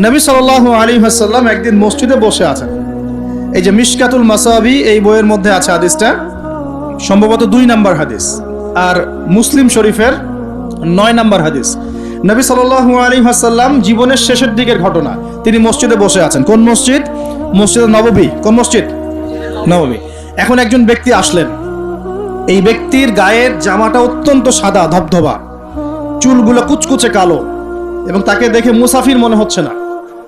নবী সাল্লাল্লাহু আলাইহি ওয়াসাল্লাম একদিন মসজিদে বসে আছেন। এই যে মিশকাতুল মাসাবি এই বইয়ের মধ্যে আছে হাদিসটা, সম্ভবত 2 নম্বর হাদিস, আর মুসলিম শরীফের 9 নম্বর হাদিস। নবী সাল্লাল্লাহু আলাইহি ওয়াসাল্লাম জীবনের শেষের দিকের ঘটনা, তিনি মসজিদে বসে আছেন। কোন মসজিদ? মসজিদ নববী। কোন মসজিদ? নববী। এখন একজন ব্যক্তি আসলেন। এই ব্যক্তির গায়ের জামাটা অত্যন্ত সাদা ধবধবা, চুলগুলো কুচকুচে কালো, এবং তাকে দেখে মুসাফির মনে হচ্ছে না,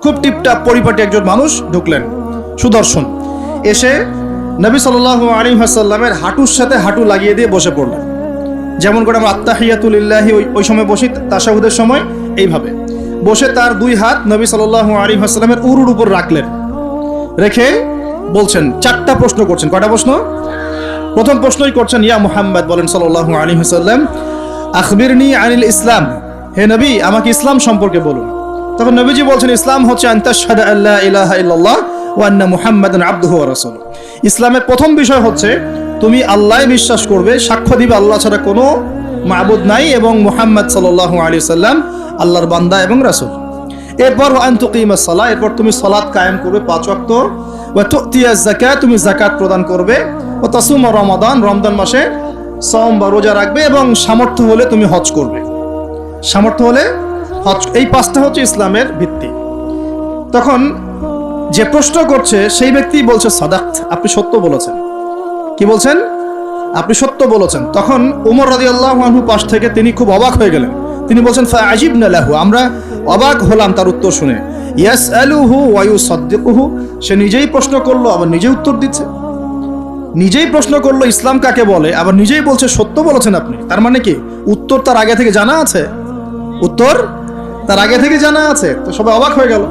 খুব টিপটাপ পরিপাটি একজন মানুষ ঢুকলেন, সুদর্শন। এসে নবী সাল্লাল্লাহু আলাইহি ওয়াসাল্লামের হাঁটুর সাথে হাঁটু লাগিয়ে দিয়ে বসে পড়লেন। যেমন করে আমরা আত্তাহিয়াতু লিল্লাহি ওই সময় বসি তাশাহুদের সময়, এইভাবে বসে তার 2 হাত নবী সাল্লাল্লাহু আলাইহি ওয়াসাল্লামের উরুর উপর রাখলেন। রেখে বলছেন, 4টা প্রশ্ন করছেন। কয়টা প্রশ্ন? প্রথম প্রশ্নই করছেন, ইয়া মুহাম্মদ, বলেন সাল্লাল্লাহু আলাইহি ওয়াসাল্লাম, আখবিরনি আনিল ইসলাম, হে নবী আমাকে ইসলাম সম্পর্কে বলুন। তখন নবীজি বলছেন, ইসলাম হচ্ছে আন তাশহাদা আল্লা ইলাহা ইল্লাল্লাহ ওয়া আন্না মুহাম্মাদান আবদুহু ওয়া রাসূলুহু। ইসলামের প্রথম বিষয় হচ্ছে তুমি আল্লাহই বিশ্বাস করবে, সাক্ষ্য দিবে আল্লাহ ছাড়া কোনো মাবুদ নাই, এবং মুহাম্মদ সাল্লাল্লাহু আলাইহি ওয়াসাল্লাম আল্লাহর বান্দা এবং রাসূল। এরপর আন তুকিমাস সালাহ, এরপর তুমি সালাত কায়েম করবে 5 ওয়াক্ত, ওয়া তুতিয়াজ যাকাত, তুমি যাকাত প্রদান করবে, ও তাসুম রমাদান, রমজান মাসে সওম বা রোজা রাখবে, এবং সামর্থ্য হলে তুমি হজ করবে। সামর্থ্য হলে হজ। এই 5টা হচ্ছে ইসলামের ভিত্তি। তখন যে প্রশ্ন করছে সেই ব্যক্তি বলছে, সাদাক্ত, আপনি সত্য বলেছেন। কি বলছেন? আপনি সত্য বলেছেন। তখন উমর রাদিয়াল্লাহু আনহু পাশ থেকে তিনি খুব অবাক হয়ে গেলেন। তিনি বলছেন, ফাআজিবনা লাহু, আমরা অবাক হলাম তার উত্তর শুনে। ইয়াসআলুহু ওয়া ইউসাদ্দিকুহু, সে নিজেই প্রশ্ন করলো আবার নিজেই উত্তর দিচ্ছে। নিজেই প্রশ্ন করলো ইসলাম কাকে বলে, আবার নিজেই বলছে সত্য বলেছেন আপনি। তার মানে কি উত্তর তার আগে থেকে জানা আছে? উত্তর তার আগে থেকে জানা আছে। তো সবাই অবাক হয়ে গেল।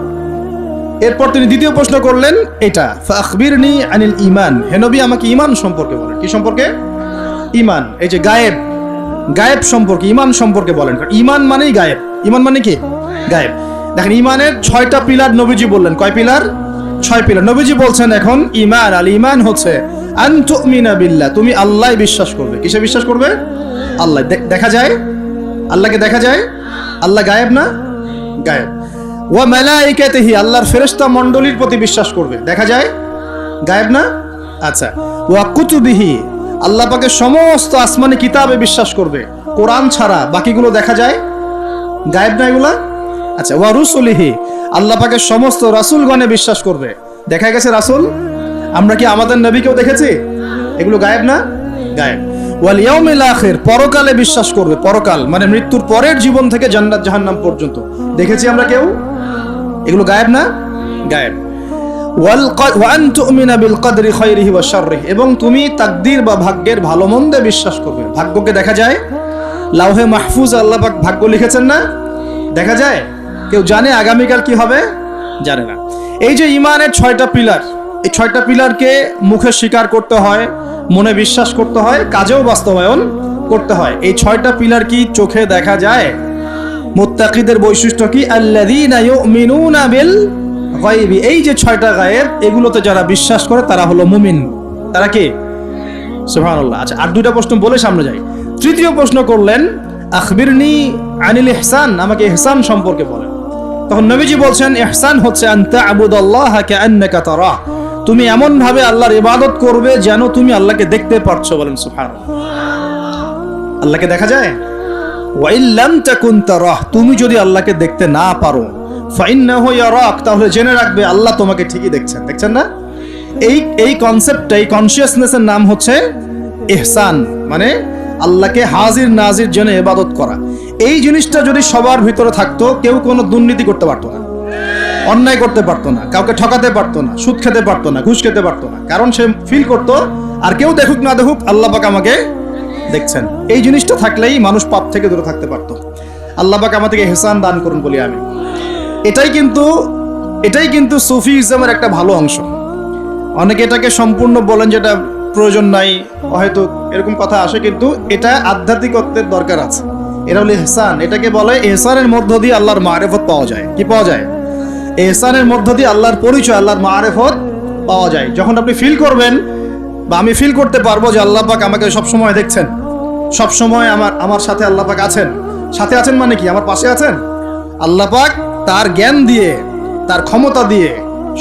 এরপর তিনি দ্বিতীয় প্রশ্ন করলেন, এটা ফাখবিরনি আনিল ঈমান, হে নবী আমাকে ঈমান সম্পর্কে বলেন। কি সম্পর্কে? ঈমান। এই যে গায়েব, গায়েব সম্পর্কে, ঈমান সম্পর্কে বলেন। কারণ ঈমান মানেই গায়েব। ঈমান মানে কি? গায়েব। দেখেন, ঈমানের 6টা পিলার নবীজি বললেন। কয় পিলার? 6 পিলার নবীজি বলছেন। এখন ঈমান, আল ঈমান হচ্ছে আন তুমিনা বিল্লাহ, তুমি আল্লাহ বিশ্বাস করবে। কিসে বিশ্বাস করবে? আল্লাহ। দেখা যায়? আল্লাহকে দেখা যায়? আল্লাহ গায়েব না? গায়েব। ওয়া মালাইকাতিহি, আল্লাহর ফেরেশতা মণ্ডলীর প্রতি বিশ্বাস করবে। দেখা যায়? গায়েব না? আচ্ছা। ওয়া কুতুবিহি, আল্লাহ পাকের সমস্ত আসমানি কিতাবে বিশ্বাস করবে। কোরআন ছাড়া বাকিগুলো দেখা যায়? গায়েব না এগুলা? আচ্ছা। ওয়া রুসুলিহি, আল্লাহ পাকের সমস্ত রাসূলগণে বিশ্বাস করবে। দেখা গেছে রাসূল? আমরা কি আমাদের নবীকেও দেখেছি? এগুলো গায়েব না? গায়েব। ওয়াল ইয়াউমিল আখির, পরকালে বিশ্বাস করবে। পরকাল মানে মৃত্যুর পরের জীবন থেকে জান্নাত জাহান্নাম পর্যন্ত দেখেছি আমরা কেউ? এগুলো গায়েব না? গায়েব। ওয়া আন তুমিনা বিল কদরি খায়রিহি ওয়া শাররিহি, এবং তুমি তাকদীর বা ভাগ্যের ভালো মন্দে বিশ্বাস করবে। ভাগ্যকে দেখা যায়? লাউহে মাহফুজ আল্লাহ পাক ভাগ্য লিখেছেন না? দেখা যায়? কেউ জানে আগামীকাল কি হবে? জানে না। এই যে ঈমানের 6টা পিলার, এই 6টা পিলারকে মুখে স্বীকার করতে হয়, মনে বিশ্বাস করতে হয়, কাজেও বাস্তবায়ন করতে হয়। এই 6টা পিলার কি চোখে দেখা যায়? মুত্তাকিদের বৈশিষ্ট্য কি? আল্লাযীনা ইউমিনুনা বিল গায়বি, এই যে 6টা গায়েব, এগুলোতে যারা বিশ্বাস করে তারা হলো মুমিন। তারা কি? সুবহানাল্লাহ। আচ্ছা, আর 2টা প্রশ্ন বলে সামনে যাই। তৃতীয় প্রশ্ন করলেন, আখবিরনি আনিল ইহসান, আমাকে ইহসান সম্পর্কে বলেন। তখন নবীজি বলছেন, ইহসান হচ্ছে আন তা'বুদাল্লাহা কাআন্নাকা তারাহ, তুমি এমন ভাবে আল্লাহর ইবাদত করবে যেন তুমি আল্লাহকে দেখতে পারছো। বলেন সুবহানাল্লাহ। আল্লাহকে দেখা যায়? ওয়া ইল্লাম তাকুন তারাহ, তুমি যদি আল্লাহকে দেখতে না পারো, ফাইন্নাহু ইয়ারাক, তাহলে জেনে রাখবে আল্লাহ তোমাকে ঠিকই দেখছেন। দেখছেন না? এই কনসেপ্টটা, এই কনসিয়াসনেসের নাম হচ্ছে ইহসান, মানে আল্লাহকে হাজির নাজির জেনে ইবাদত করা। এই জিনিসটা যদি সবার ভিতরে থাকতো, কেউ কোনো দুর্নীতি করতে পারতো না, অন্যায় করতে পারতো না, কাউকে ঠকাতে পারতো না, সুদ খেতে পারতো না, ঘুষ খেতে পারতো না। কারণ সে ফিল করতো আর কেউ দেখুক না দেখুক আল্লাহ পাক আমাকে দেখছেন। এই জিনিসটা থাকলেই মানুষ পাপ থেকে দূরে থাকতে পারতো। আল্লাহ পাক আমাদেরকে ইহসান দান করুন বলি আমি। এটাই কিন্তু সুফিজমের একটা ভালো অংশ। অনেকে এটাকে সম্পূর্ণ বলেন যেটা প্রয়োজন নাই, হয়তো এরকম কথা আসে, কিন্তু এটা আধ্যাত্মিকত্বের দরকার আছে। এটা হলো ইহসান। এটাকে বলে ইহসানের মধ্য দিয়ে আল্লাহর মারিফত পাওয়া যায়। কি পাওয়া যায়? ইহসানের মধ্য দিয়ে আল্লাহর পরিচয়, আল্লাহর মারিফত পাওয়া যায়। যখন আপনি ফিল করবেন বা আমি ফিল করতে পারবো যে আল্লাহ পাক আমাকে সবসময় দেখছেন, সবসময় আমার সাথে আল্লাহ পাক আছেন। সাথে আছেন মানে কি? আমার পাশে আছেন। আল্লাহ পাক তার জ্ঞান দিয়ে তার ক্ষমতা দিয়ে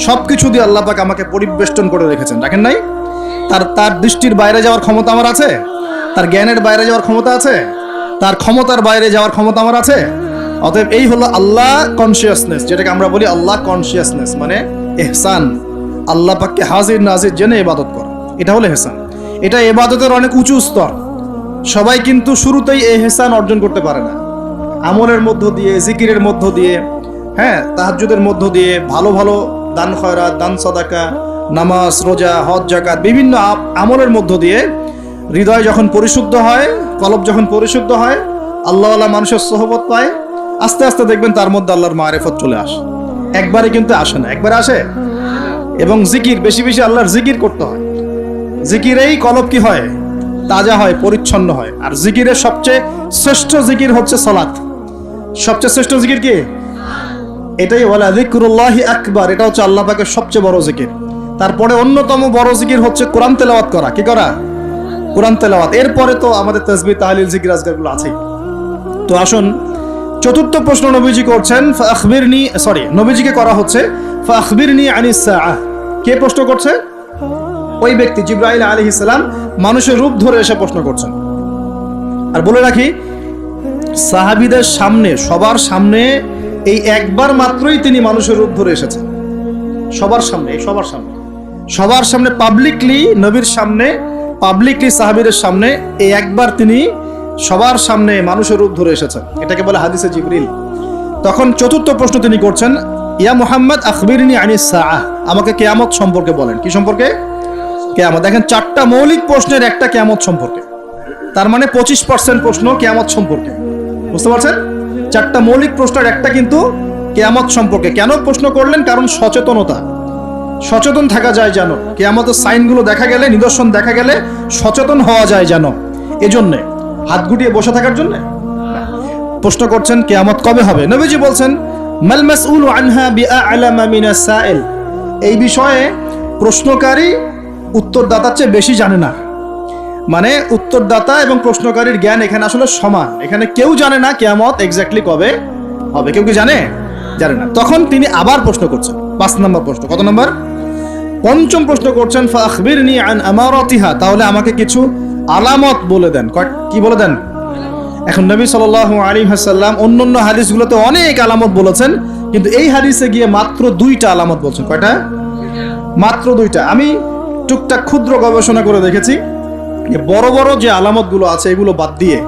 সবকিছু দিয়ে আল্লাহ পাক আমাকে পরিবেষ্টন করে রেখেছেন, রাখেন নাই? তার দৃষ্টির বাইরে যাওয়ার ক্ষমতা আমার আছে? তার জ্ঞানের বাইরে যাওয়ার ক্ষমতা আছে? তার ক্ষমতার বাইরে যাওয়ার ক্ষমতা আমার আছে? অতএব এই হলো আল্লাহ কনসিয়াসনেস, যেটাকে আমরা বলি আল্লাহ কনসিয়াসনেস, মানে ইহসান। আল্লাহ পাককে হাজির নাজির জেনে ইবাদত করা, এটা হলো ইহসান। এটা ইবাদতের অনেক উঁচু স্তর। সবাই কিন্তু শুরুতেই এই ইহসান অর্জন করতে পারে না। আমলের মধ্য দিয়ে, জিকিরের মধ্য দিয়ে, হ্যাঁ, তাহাজ্জুদের মধ্য দিয়ে, ভালো ভালো দান খয়রাত, দান সাদাকা, নামাজ, রোজা, হজ, যাকাত, বিভিন্ন আমলের মধ্য দিয়ে হৃদয় যখন পরিশুদ্ধ হয়, কলব যখন পরিশুদ্ধ হয়, আল্লাহওয়ালা মানুষের সোহবত পায়, আস্তে আস্তে দেখবেন তার মধ্যে আল্লাহর মারিফত চলে আসে। একবারে কিন্তু আসে না, একবারে আসে। এবং জিকির, বেশি বেশি আল্লাহর জিকির করতে হয়। জিকিরেই কলব কি হয়? তাজা হয়, পরিচ্ছন্ন হয়। আর জিকিরের সবচেয়ে শ্রেষ্ঠ জিকির হচ্ছে সালাত। সবচেয়ে শ্রেষ্ঠ জিকির কি? এটাই ওয়ালা যিকরুল্লাহি আকবার, এটা হচ্ছে আল্লাহ পাকের সবচেয়ে বড় জিকির। তারপরে অন্যতম বড় জিকির হচ্ছে কোরআন তেলাওয়াত করা। কি করা? কোরআন তেলাওয়াত। এরপরে তো আমাদের তাসবিহ, তাহলিল, জিকির, আজকারগুলো আছেই। তো আসুন, চতুর্থ প্রশ্ন নবীজি করছেন, নবীজিকে করা হচ্ছে ফাখবিরনি আনিস সাআহ। কে প্রশ্ন করছে? ওই ব্যক্তি জিবরাইল আলাইহিস সালাম মানুষের রূপ ধরে এসে প্রশ্ন করছেন। আর বলে রাখি, সাহাবীদের সামনে, সবার সামনে এই একবার মাত্রই তিনি মানুষের রূপ ধরে এসেছেন। সবার সামনে, সবার সামনে পাবলিকলি, নবীর সামনে পাবলিকলি, সাহাবীদের সামনে এই একবার তিনি সবার সামনে মানুষের রূপ ধরে এসেছেন। এটাকে বলে হাদিসে জিবরিল। তখন চতুর্থ প্রশ্ন তিনি করছেন, ইয়া মুহাম্মদ আখবিরনি আনিস সাআহ, আমাকে কিয়ামত সম্পর্কে বলেন। কি সম্পর্কে? কিয়ামত। দেখেন, 4টা মৌলিক প্রশ্নের একটা কিয়ামত সম্পর্কে। তার মানে 25% প্রশ্ন কিয়ামত সম্পর্কে। বুঝতে পারছেন? 4টা মৌলিক প্রশ্নের একটা কিন্তু কিয়ামত সম্পর্কে। কেন প্রশ্ন করলেন? কারণ সচেতনতা, সচেতন থাকা যায় যেন, কিয়ামতের সাইনগুলো দেখা গেলে, নিদর্শন দেখা গেলে সচেতন হওয়া যায় যেন, এজন্যে। হাত গুটিয়ে বসে থাকার জন্য প্রশ্ন করছেন কিয়ামত কবে হবে। নবীজি বলছেন, মাল মাসউলু আনহা বিআ'লামা মিনাস সাইল, এই বিষয়ে প্রশ্নকারী উত্তরদাতার চেয়ে বেশি জানে না। মানে উত্তরদাতা এবং প্রশ্নকারীর জ্ঞান এখানে আসলে সমান। এখানে কেউ জানে না কিয়ামত এক্স্যাক্টলি কবে হবে। কেউ কি জানে? জানে না। তখন তিনি আবার প্রশ্ন করছেন, 5 নম্বর প্রশ্ন। কত নম্বর? 5ম প্রশ্ন করছেন, ফাখবিরনি আন আমারাতিহা, তাহলে আমাকে কিছু আলামত বলে দেন। কি বলে দেন? এখন নবী সাল্লাল্লাহু আলাইহি ওয়াসাল্লাম অন্যান্য হাদিসগুলোতে অনেক আলামত বলেছেন, কিন্তু এই হাদিসে গিয়ে মাত্র 2টা আলামত বলছেন। কয়টা? মাত্র 2টা। আমি টুকটাক ক্ষুদ্র গবেষণা করে দেখেছি, বড় বড় যে আলামতগুলো আছে এগুলো বাদ দিয়ে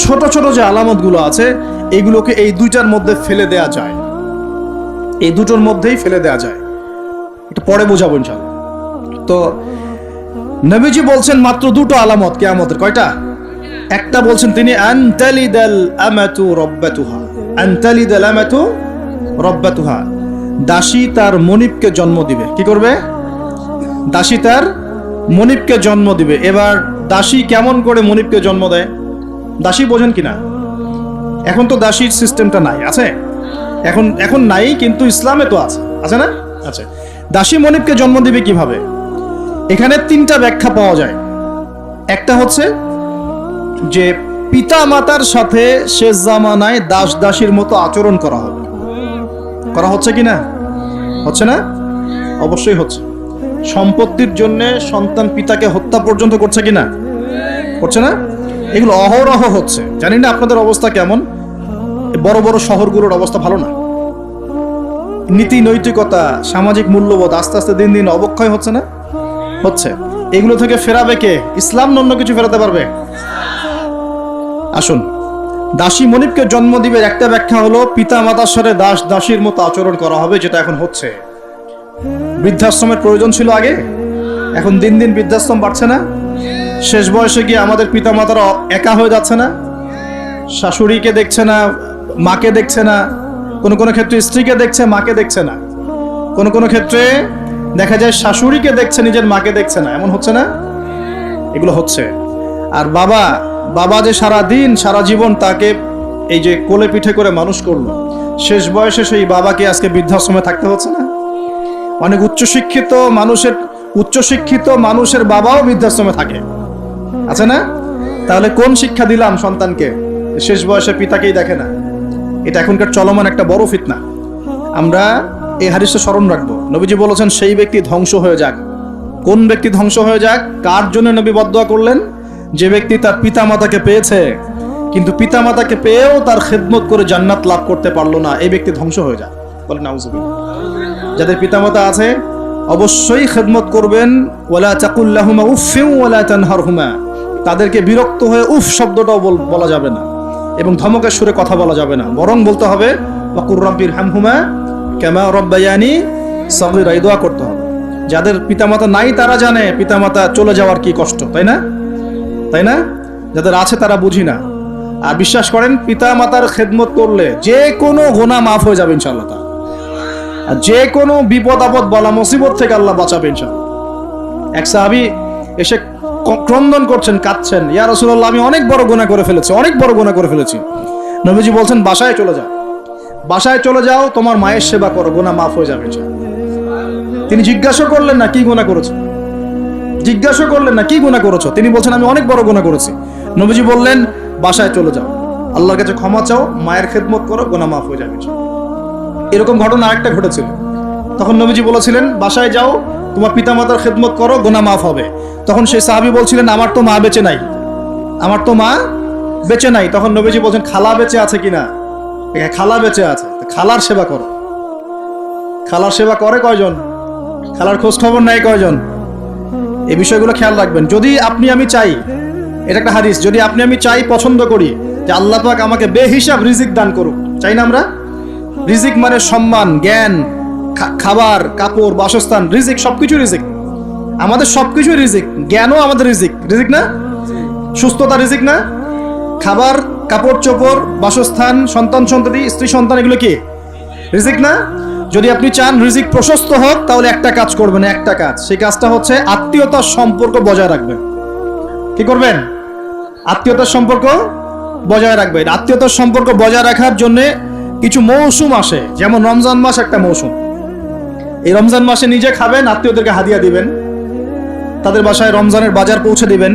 ছোট ছোট যে আলামতগুলো আছে এগুলোকে এই 2টার মধ্যে ফেলে দেয়া যায়। এই 2টোর মধ্যেই ফেলে দেয়া যায়। এটা পরে বোঝাবো ইনশাআল্লাহ। তো নবীজি বলছেন মাত্র 2টো আলামত কিয়ামতের। কয়টা? একটা বলছেন তিনি, আনতালিদাল আমাতু রাব্বাতুহা, আনতালিদাল আমাতু রাব্বাতুহা, দাসী তার মনিবকে জন্ম দিবে। কি করবে? দাসী তার মনিবকে জন্ম দিবে। এবার দাসী কেমন করে মনিবকে জন্ম দেয়? দাসী বোঝেন কিনা? এখন তো দাসীর সিস্টেমটা নাই, আছে? এখন নাই, কিন্তু ইসলামে তো আছে, আছে না? আছে। দাসী মনিবকে জন্ম দিবে কিভাবে? এখানে 3টা ব্যাখ্যা পাওয়া যায়। একটা হচ্ছে যে পিতা মাতার সাথে শেষ জামানায় দাস দাসীর মতো আচরণ করা হবে। করা হচ্ছে কিনা? হচ্ছে না? অবশ্যই হচ্ছে। সম্পত্তির জন্য সন্তান পিতাকে হত্যা পর্যন্ত করছে কিনা? করছে না? এগুলো অহরহ হচ্ছে। জানি না আপনাদের অবস্থা কেমন। বড় বড় শহরগুলোর অবস্থা ভালো না। নীতি নৈতিকতা, সামাজিক মূল্যবোধ আস্তে আস্তে দিন দিন অবক্ষয় হচ্ছে না? হচ্ছে। এগুলো থেকে ফেরাবে কে? ইসলাম অন্য কিছু ফেরাতে পারবে? আসুন, দাসী মনিবকে জন্ম দিবে একটা ব্যাখ্যা হলো পিতা মাতার সাথে দাস দাসীর মতো আচরণ করা হবে, যেটা এখন হচ্ছে। বৃদ্ধাশ্রমের প্রয়োজন ছিল আগে, এখন দিন দিন বৃদ্ধাশ্রম বাড়ছে না? শেষ বয়সে গিয়ে আমাদের পিতা মাতারা একা হয়ে যাচ্ছে না? শাশুড়িকে দেখছে না, মাকে দেখছে না, কোনো কোনো ক্ষেত্রে স্ত্রীকে দেখছে, মাকে দেখছে না। কোনো কোনো ক্ষেত্রে দেখা যায় শাশুড়িকে দেখছে, নিজের মাকে দেখছে না। এমন হচ্ছে না? এগুলো হচ্ছে। আর বাবা যে সারা দিন সারা জীবন তাকে এই যে কোলে পিঠে করে মানুষ করলো, শেষ বয়সে সেই বাবাকে আজকে বৃদ্ধাশ্রমে থাকতে হচ্ছে না? অনেক উচ্চশিক্ষিত মানুষের বাবাও বৃদ্ধাশ্রমে থাকে, আছে না? তাহলে কোন শিক্ষা দিলাম সন্তানকে? শেষ বয়সে পিতাকেই দেখে না। এটা এখনকার চলমান একটা বড় ফিতনা। আমরা এই হাদিসটা স্মরণ রাখবো। নবীজি বলেছেন সেই ব্যক্তি ধ্বংস হয়ে যাক। কোন ব্যক্তি ধ্বংস হয়ে যাক? কার জন্য নবী বদদুয়া করলেন? যে ব্যক্তি তার পিতামাতাকে পেয়েছে কিন্তু পিতামাতাকে পেয়েও তার খেদমত করে জান্নাত লাভ করতে পারলো না, এই ব্যক্তি ধ্বংস হয়ে যায়। বলেন নাউজুবিল্লাহ। যাদের পিতামাতা আছে অবশ্যই খেদমত করবেন। ওয়ালা তাকুল লাহুমা উফফিন ওয়ালা তানহারহুমা, তাদেরকে বিরক্ত হয়ে উফ শব্দটাও বলা যাবে না এবং ধমকের সুরে কথা বলা যাবে না, বরং বলতে হবে ওয়াকুর রাব্বিরহামহুমা কামা রাব্বায়ানি সগীরা, এই দোয়া করতে হবে। যাদের পিতামাতা নাই তারা জানে পিতামাতা চলে যাওয়ার কি কষ্ট, তাই না? তাই না? যাদের আছে তারা বুঝি না। আর বিশ্বাস করেন পিতামাতার খেদমত করলে যে কোনো গুনাহ মাফ হয়ে যাবে ইনশাআল্লাহ। আর যে কোনো বিপদ আপদ বলা মুসিবত থেকে আল্লাহ বাঁচাবে ইনশাআল্লাহ। এক সাহাবী এসে ক্রন্দন করছেন, কাঁদছেন, ইয়া রাসূলুল্লাহ আমি অনেক বড় গুনাহ করে ফেলেছি, অনেক বড় গুনাহ করে ফেলেছি। নবীজি বলছেন বাসায় চলে যাও, বাসায় চলে যাও, তোমার মায়ের সেবা করো, গুনাহ মাফ হয়ে যাবে ইনশাআল্লাহ। তিনি জিজ্ঞাসা করলেন না কি গুনাহ করেছো, জিজ্ঞাসা করলেন না কি গুনাহ করেছো, তিনি বলছেন আমি অনেক বড় গুনাহ করেছি। নবীজি বললেন বাসায় চলে যাও, আল্লাহর কাছে ক্ষমা চাও, মায়ের খেদমত করো, গুনাহ মাফ হয়ে যাবে ইনশাআল্লাহ। এরকম ঘটনা আরেকটা ঘটেছিল। তখন নবীজি বলেছিলেন বাসায় যাও, তোমার পিতামাতার খেদমত করো, গুনাহ মাফ হবে। তখন সেই সাহাবী বলছিলেন আমার তো মা বেঁচে নাই, আমার তো মা বেঁচে নাই। তখন নবীজি বলছেন খালা বেঁচে আছে কিনা? খালা বেঁচে আছে, খালার সেবা করো। খালার সেবা করে কয়জন? খালার খোঁজ খবর নেয় কয়জন? এই বিষয়গুলো খেয়াল রাখবেন। যদি আপনি আমি চাই, এটা একটা হাদিস, যদি আপনি আমি চাই, পছন্দ করি যে আল্লাহ পাক আমাকে বেহিসাব রিজিক দান করুক, চাই না আমরা? রিজিক মানে সম্মান, জ্ঞান, খাবার, কাপড়, বাসস্থান, রিজিক, সবকিছু রিজিক। আমাদের সবকিছু রিজিক, জ্ঞানও আমাদের রিজিক, রিজিক না? সুস্থতা রিজিক না? খাবার, কাপড় চোপড়, বাসস্থান, সন্তান সন্ততি, স্ত্রী সন্তান, এগুলো কি রিজিক না? যদি আপনি চান রিজিক প্রশস্ত হোক তাহলে একটা কাজ করবেন, একটা কাজ, সেই কাজটা হচ্ছে আত্মীয়তার সম্পর্ক বজায় রাখবেন। কি করবেন? আত্মীয়তার সম্পর্ক বজায় রাখবেন। আত্মীয়তার সম্পর্ক বজায় রাখার জন্য কিছু মৌসুম আসে, যেমন রমজান মাস একটা মৌসুম। এই রমজান মাসে নিজে খাবেন, আত্মীয়দেরকে হাদিয়া দিবেন, তাদের বাসায় রমজানের বাজার পৌঁছে দিবেন,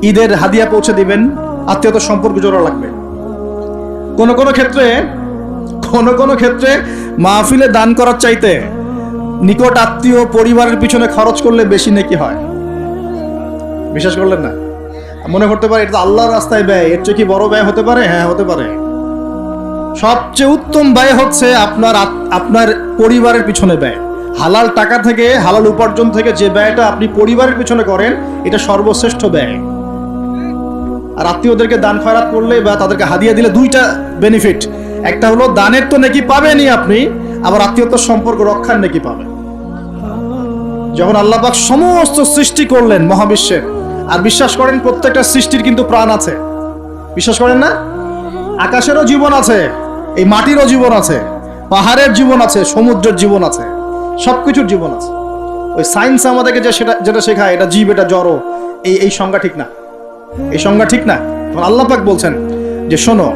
ঈদের হাদিয়া পৌঁছে দিবেন, আত্মীয়তার সম্পর্ক জোড়া লাগবে। কোন কোন ক্ষেত্রে মাহফিলে দান করার চাইতে নিকট আত্মীয় পরিবারের পিছনে খরচ করলে বেশি নেকি হয়। বিশ্বাস করলেন না? মনে করতে পারে এটা তো আল্লাহর রাস্তায় ব্যয়, এর চেয়ে কি বড় ব্যয় হতে পারে? হ্যাঁ হতে পারে। সবচেয়ে উত্তম ব্যয় হচ্ছে আপনার পরিবারের পিছনে ব্যয়। হালাল টাকা থেকে, হালাল উপার্জন থেকে যে ব্যয়টা আপনি পরিবারের পিছনে করেন, এটা সর্বশ্রেষ্ঠ ব্যয়। আর আত্মীয়দেরকে দান খয়রাত করলে বা তাদেরকে হাদিয়া দিলে দুইটা বেনিফিট, একটা হলো দানের তো নেকি পাবেনই আপনি, আবার আত্মীয়তার সম্পর্ক রক্ষার নেকি পাবেন। যখন আল্লাহ পাক সমস্ত সৃষ্টি করলেন মহাবিশ্বের, আর বিশ্বাস করেন প্রত্যেকটা সৃষ্টির কিন্তু প্রাণ আছে, বিশ্বাস করেন না? আকাশেরও জীবন আছে, এই মাটিরও জীবন আছে, পাহাড়ের জীবন আছে, সমুদ্রের জীবন আছে, সবকিছুর জীবন আছে। ওই সায়েন্স আমাদেরকে যেটা শেখায় এটা জীব, এটা জড়, এই সংজ্ঞা ঠিক না, এই সংজ্ঞা ঠিক না। আল্লাহ পাক বলছেন যে শোনো,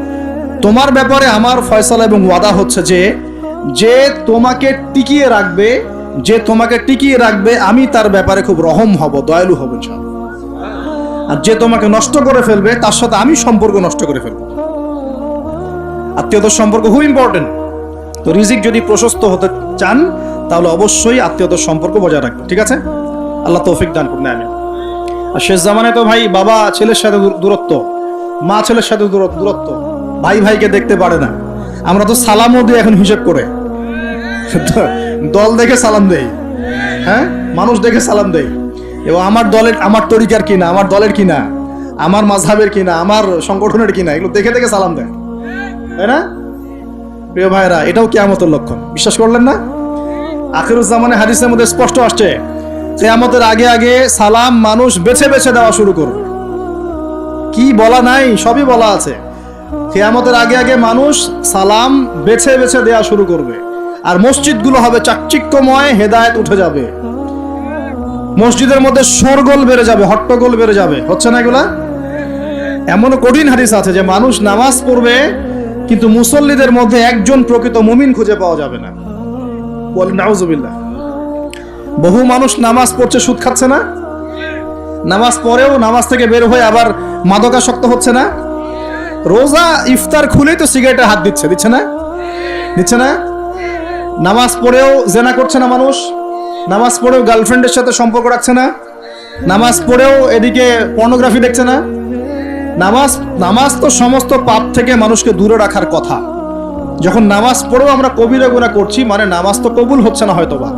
তোমার ব্যাপারে আমার ফয়সালা এবং ওয়াদা হচ্ছে যে তোমাকে টিকিয়ে রাখবে, যে তোমাকে টিকিয়ে রাখবে আমি তার ব্যাপারে খুব রহম হব, দয়ালু হব ইনশাআল্লাহ। আর যে তোমাকে নষ্ট করে ফেলবে তার সাথে আমি সম্পর্ক নষ্ট করে ফেলবো। আত্মীয়তার সম্পর্ক খুব ইম্পর্টেন্ট। তো রিজিক যদি প্রশস্ত হতে চান তাহলে অবশ্যই আত্মীয়তার সম্পর্ক বজায় রাখবে, ঠিক আছে? আল্লাহ তৌফিক দান করুন, আমিন। আর শেষ জামানায় তো ভাই বাবা ছেলের সাথে দূরত্ব, মা ছেলের সাথে দূরত্ব, ভাই ভাইকে দেখতে পারে না। আমরা তো সালামও দিই এখন হিসেব করে, দল দেখে সালাম দেই, হ্যাঁ মানুষ দেখে সালাম দেই, এবং আমার তরিকার কিনা, আমার দলের কিনা, আমার মাযহাবের কিনা, আমার সংগঠনের কিনা, এগুলো দেখে দেখে সালাম দেয়, তাই না? প্রিয় ভাইরা, এটাও কিয়ামতের লক্ষণ। বিশ্বাস করলেন না? আখিরুজ্জামানে হাদিসের মধ্যে স্পষ্ট আসছে কিয়ামতের আগে আগে সালাম মানুষ বেছে বেছে দেওয়া শুরু করবে। কি বলা নাই, সবই বলা আছে। কিয়ামতের আগে আগে মানুষ সালাম বেছে বেছে দেওয়া শুরু করবে, আর মসজিদগুলো হবে চাকচিক্যময়, হেদায়েত উঠে যাবে, মসজিদের মধ্যে শোরগোল বেড়ে যাবে, হট্টগোল বেড়ে যাবে। হচ্ছে না এগুলা? এমন কঠিন হাদিস আছে যে মানুষ নামাজ পড়বে কিন্তু মুসল্লিদের মধ্যে একজন প্রকৃত মুমিন খুঁজে পাওয়া যাবে না। বলেন নাউজুবিল্লাহ। বহু মানুষ নামাজ পড়ছে, সুদ খাচ্ছে না? নামাজ পড়েও নামাজ থেকে বের হয়ে আবার মাদকাসক্ত হচ্ছে না? রোজা ইফতার খুলেই তো সিগারেটে হাত দিচ্ছে না? দিচ্ছে না? নামাজ পড়েও জেনা করছে না মানুষ, নামাজ পড়েও গার্লফ্রেন্ডের সাথে সম্পর্ক রাখছে না, নামাজ পড়েও এদিকে পর্নোগ্রাফি দেখছে না। নামাজ তো সমস্ত পাপ থেকে মানুষকে দূরে রাখার কথা। যখন নামাজ পড়েও আমরা কবিরা গুনাহ করছি, মানে নামাজ তো কবুল হচ্ছে না, হয়তোবা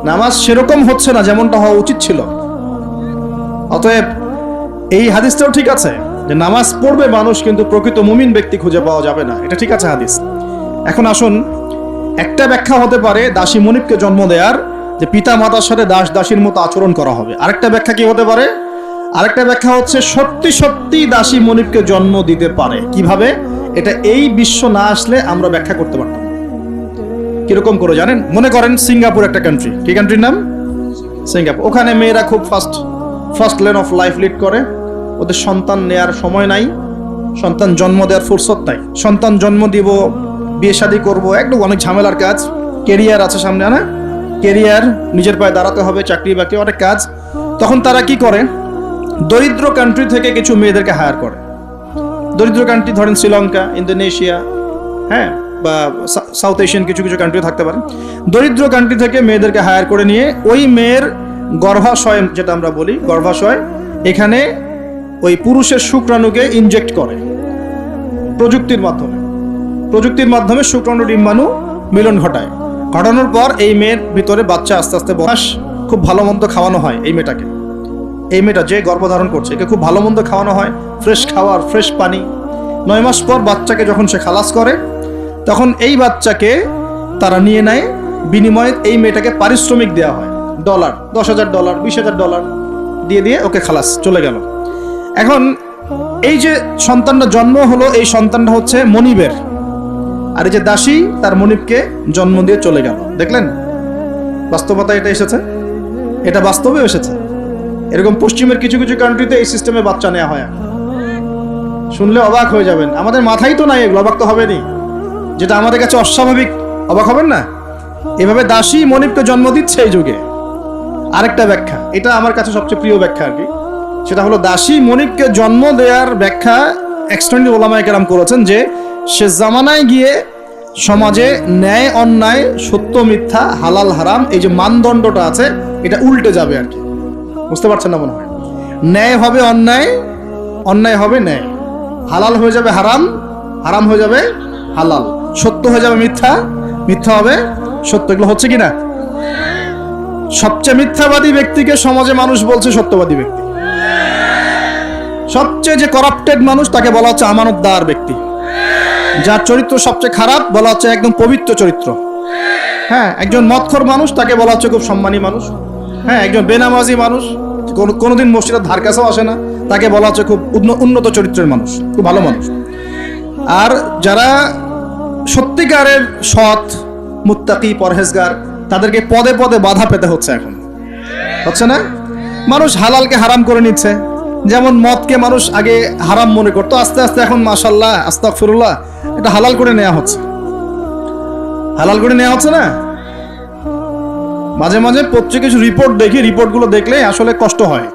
নামাজ সেরকম হচ্ছে না যেমনটা হওয়া উচিত ছিল। অতএব এই হাদিসটাও ঠিক আছে যে নামাজ পড়বে মানুষ, কিন্তু প্রকৃত মুমিন ব্যক্তি খুঁজে পাওয়া যাবে না, এটা ঠিক আছে হাদিস। এখন আসুন, একটা ব্যাখ্যা হতে পারে দাসী মনিবকে জন্ম দেওয়ার, যে পিতা মাতার সাথে দাস দাসীর মতো আচরণ করা হবে। আরেকটা ব্যাখ্যা কি হতে পারে? আরেকটা ব্যাখ্যা হচ্ছে সত্যি সত্যি দাসী মনিবকে জন্ম দিতে পারে। কিভাবে? এটা এই বিশ্ব না আসলে আমরা ব্যাখ্যা করতে পারতাম। কিরকম করে জানেন? মনে করেন সিঙ্গাপুর একটা কান্ট্রি, কি কান্ট্রির নাম? সিঙ্গাপুর। ওখানে মেয়েরা খুব first lane of life lead করে, ওদের সন্তান নেয়ার সময় নাই, সন্তান জন্ম দেওয়ার ফুরসত নাই। সন্তান জন্ম দিব, বিয়ে শাদী করবো, একদম অনেক ঝামেলার কাজ। কেরিয়ার আছে সামনে, না কেরিয়ার, নিজের পায়ে দাঁড়াতে হবে, চাকরি বাকরি, অনেক কাজ। তখন তারা কি করে? দরিদ্র কান্ট্রি থেকে কিছু মেয়েদেরকে হায়ার করে। দরিদ্র কান্ট্রি ধরেন শ্রীলঙ্কা, ইন্দোনেশিয়া, হ্যাঁ, বা সাউথ এশিয়ান কিছু কিছু কান্ট্রি থাকতে পারে। দরিদ্র কান্ট্রি থেকে মেয়েদেরকে হায়ার করে নিয়ে ওই মেয়ের গর্ভাশয়, যেটা আমরা বলি গর্ভাশয়, এখানে ওই পুরুষের শুক্রাণুকে ইনজেক্ট করে প্রযুক্তির মাধ্যমে শুক্রাণু ডিম্বাণু মিলন ঘটায়। ঘটানোর পর এই মেয়ের ভিতরে বাচ্চা আস্তে আস্তে বয়স, খুব ভালো মন্দ খাওয়ানো হয় এই মেয়েটাকে। এই মেয়েটা যে গর্ভধারণ করছে, একে খুব ভালো মন্দ খাওয়ানো হয়, ফ্রেশ খাওয়ার, ফ্রেশ পানি। 9 মাস পর বাচ্চাকে যখন সে খালাস করে, তখন এই বাচ্চাকে তারা নিয়ে নেয়, বিনিময়ে এই মেয়েটাকে পারিশ্রমিক দেওয়া হয়, ডলার, $10,000, $20,000 দিয়ে ওকে খালাস, চলে গেল। এখন এই যে সন্তানটা জন্ম হলো, এই সন্তানটা হচ্ছে মনিবের, আর এই যে দাসী তার মনিবকে জন্ম দিয়ে চলে গেল। দেখলেন বাস্তবতা এটা এসেছে, এটা বাস্তবে এসেছে। এরকম পশ্চিমের কিছু কিছু কান্ট্রিতে এই সিস্টেমে বাচ্চা নেওয়া হয়। শুনলে অবাক হয়ে যাবেন, আমাদের মাথায় তো নাই এগুলো, অবাক তো হবেনি। যেটা আমাদের কাছে অস্বাভাবিক, অবাক হবেন না? এভাবে দাসী মনিবকে জন্ম দিচ্ছে এই যুগে। আরেকটা ব্যাখ্যা, এটা আমার কাছে সবচেয়ে প্রিয় ব্যাখ্যা আর কি, সেটা হলো দাসী মনিবকে জন্ম দেওয়ার ব্যাখ্যা এক্সটেন্ডেড ওলামায়ে কেরাম করেছেন যে সে জামানায় গিয়ে সমাজে ন্যায় অন্যায়, সত্য মিথ্যা, হালাল হারাম, এই যে মানদণ্ডটা আছে, এটা উল্টে যাবে আর কি। বুঝতে পারছেন না মনে হয়? ন্যায় হবে অন্যায়, অন্যায় হবে ন্যায়, হালাল হয়ে যাবে হারাম, হারাম হয়ে যাবে হালাল, সত্য হয়ে যাবে মিথ্যা, মিথ্যা হবে সত্য। এগুলো হচ্ছে কিনা? সবচেয়ে মিথ্যাবাদী ব্যক্তিকে সমাজে মানুষ বলছে সত্যবাদী ব্যক্তি। সবচেয়ে যে করাপ্টেড মানুষ, তাকে বলা হচ্ছে আমানতদার ব্যক্তি। যার চরিত্র সবচেয়ে খারাপ, বলা হচ্ছে একদম পবিত্র চরিত্র। হ্যাঁ, একজন মদখোর মানুষ, তাকে বলা হচ্ছে খুব সম্মানী মানুষ। হ্যাঁ, একজন বেনামাজি মানুষ, কোনোদিন মসজিদের ধার কাছেও আসে না, তাকে বলা হচ্ছে খুব উন্নত চরিত্রের মানুষ, খুব ভালো মানুষ। আর যারা সত্যিকারের সৎ, মুত্তাকি, পরহেজগার, তাদেরকে পদে পদে বাধা পেতে হচ্ছে। এখন হচ্ছে না? মানুষ হালালকে হারাম করে নিচ্ছে। যেমন মদকে মানুষ আগে হারাম মনে করতো, আস্তে আস্তে এখন মাশাআল্লাহ, আস্তাগফিরুল্লাহ, এটা হালাল করে নেওয়া হচ্ছে। হালাল করে নেওয়া হচ্ছে না? মাঝে মাঝে পত্রিকা কিছু রিপোর্ট দেখি, রিপোর্টগুলো দেখলে আসলে কষ্ট হয়।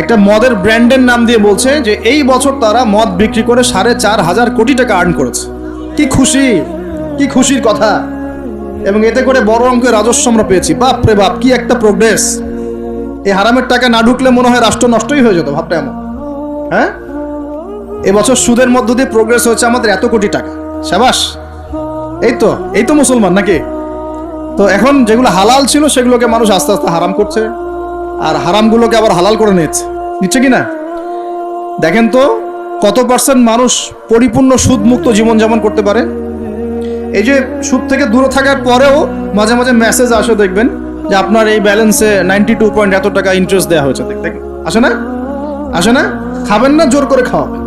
একটা মদের ব্র্যান্ডের নাম দিয়ে বলছে যে এই বছর তারা মদ বিক্রি করে 4,500 কোটি টাকা আর্ন করেছে। কি খুশি, কি খুশির কথা! এবং এতে করে বড় অঙ্কের রাজস্ব আমরা পেয়েছি। বাপ রে বাপ, কি একটা প্রোগ্রেস! এই হারামের টাকা না ঢুকলে মনে হয় রাষ্ট্র নষ্টই হয়ে যেত, ভাবটা এমন। হ্যাঁ, এবছর সুদের মধ্য দিয়ে প্রোগ্রেস হয়েছে আমাদের এত কোটি টাকা, শাবাশ! এই তো মুসলমান নাকি? তো এখন যেগুলো হালাল ছিল সেগুলোকে মানুষ আস্তে আস্তে হারাম করছে, আর হারামগুলোকে আবার হালাল করে নিচ্ছে কিনা? দেখেন তো কত পার্সেন্ট মানুষ পরিপূর্ণ সুদমুক্ত জীবনযাপন করতে পারে। এই যে সুদ থেকে দূরে থাকার পরেও মাঝে মাঝে মেসেজ আসে, দেখবেন যে আপনার এই ব্যালেন্সে 92 পয়েন্ট এত টাকা ইন্টারেস্ট দেওয়া হয়েছে। দেখেন, আসে না? খাবেন না, জোর করে খাওয়াবেন।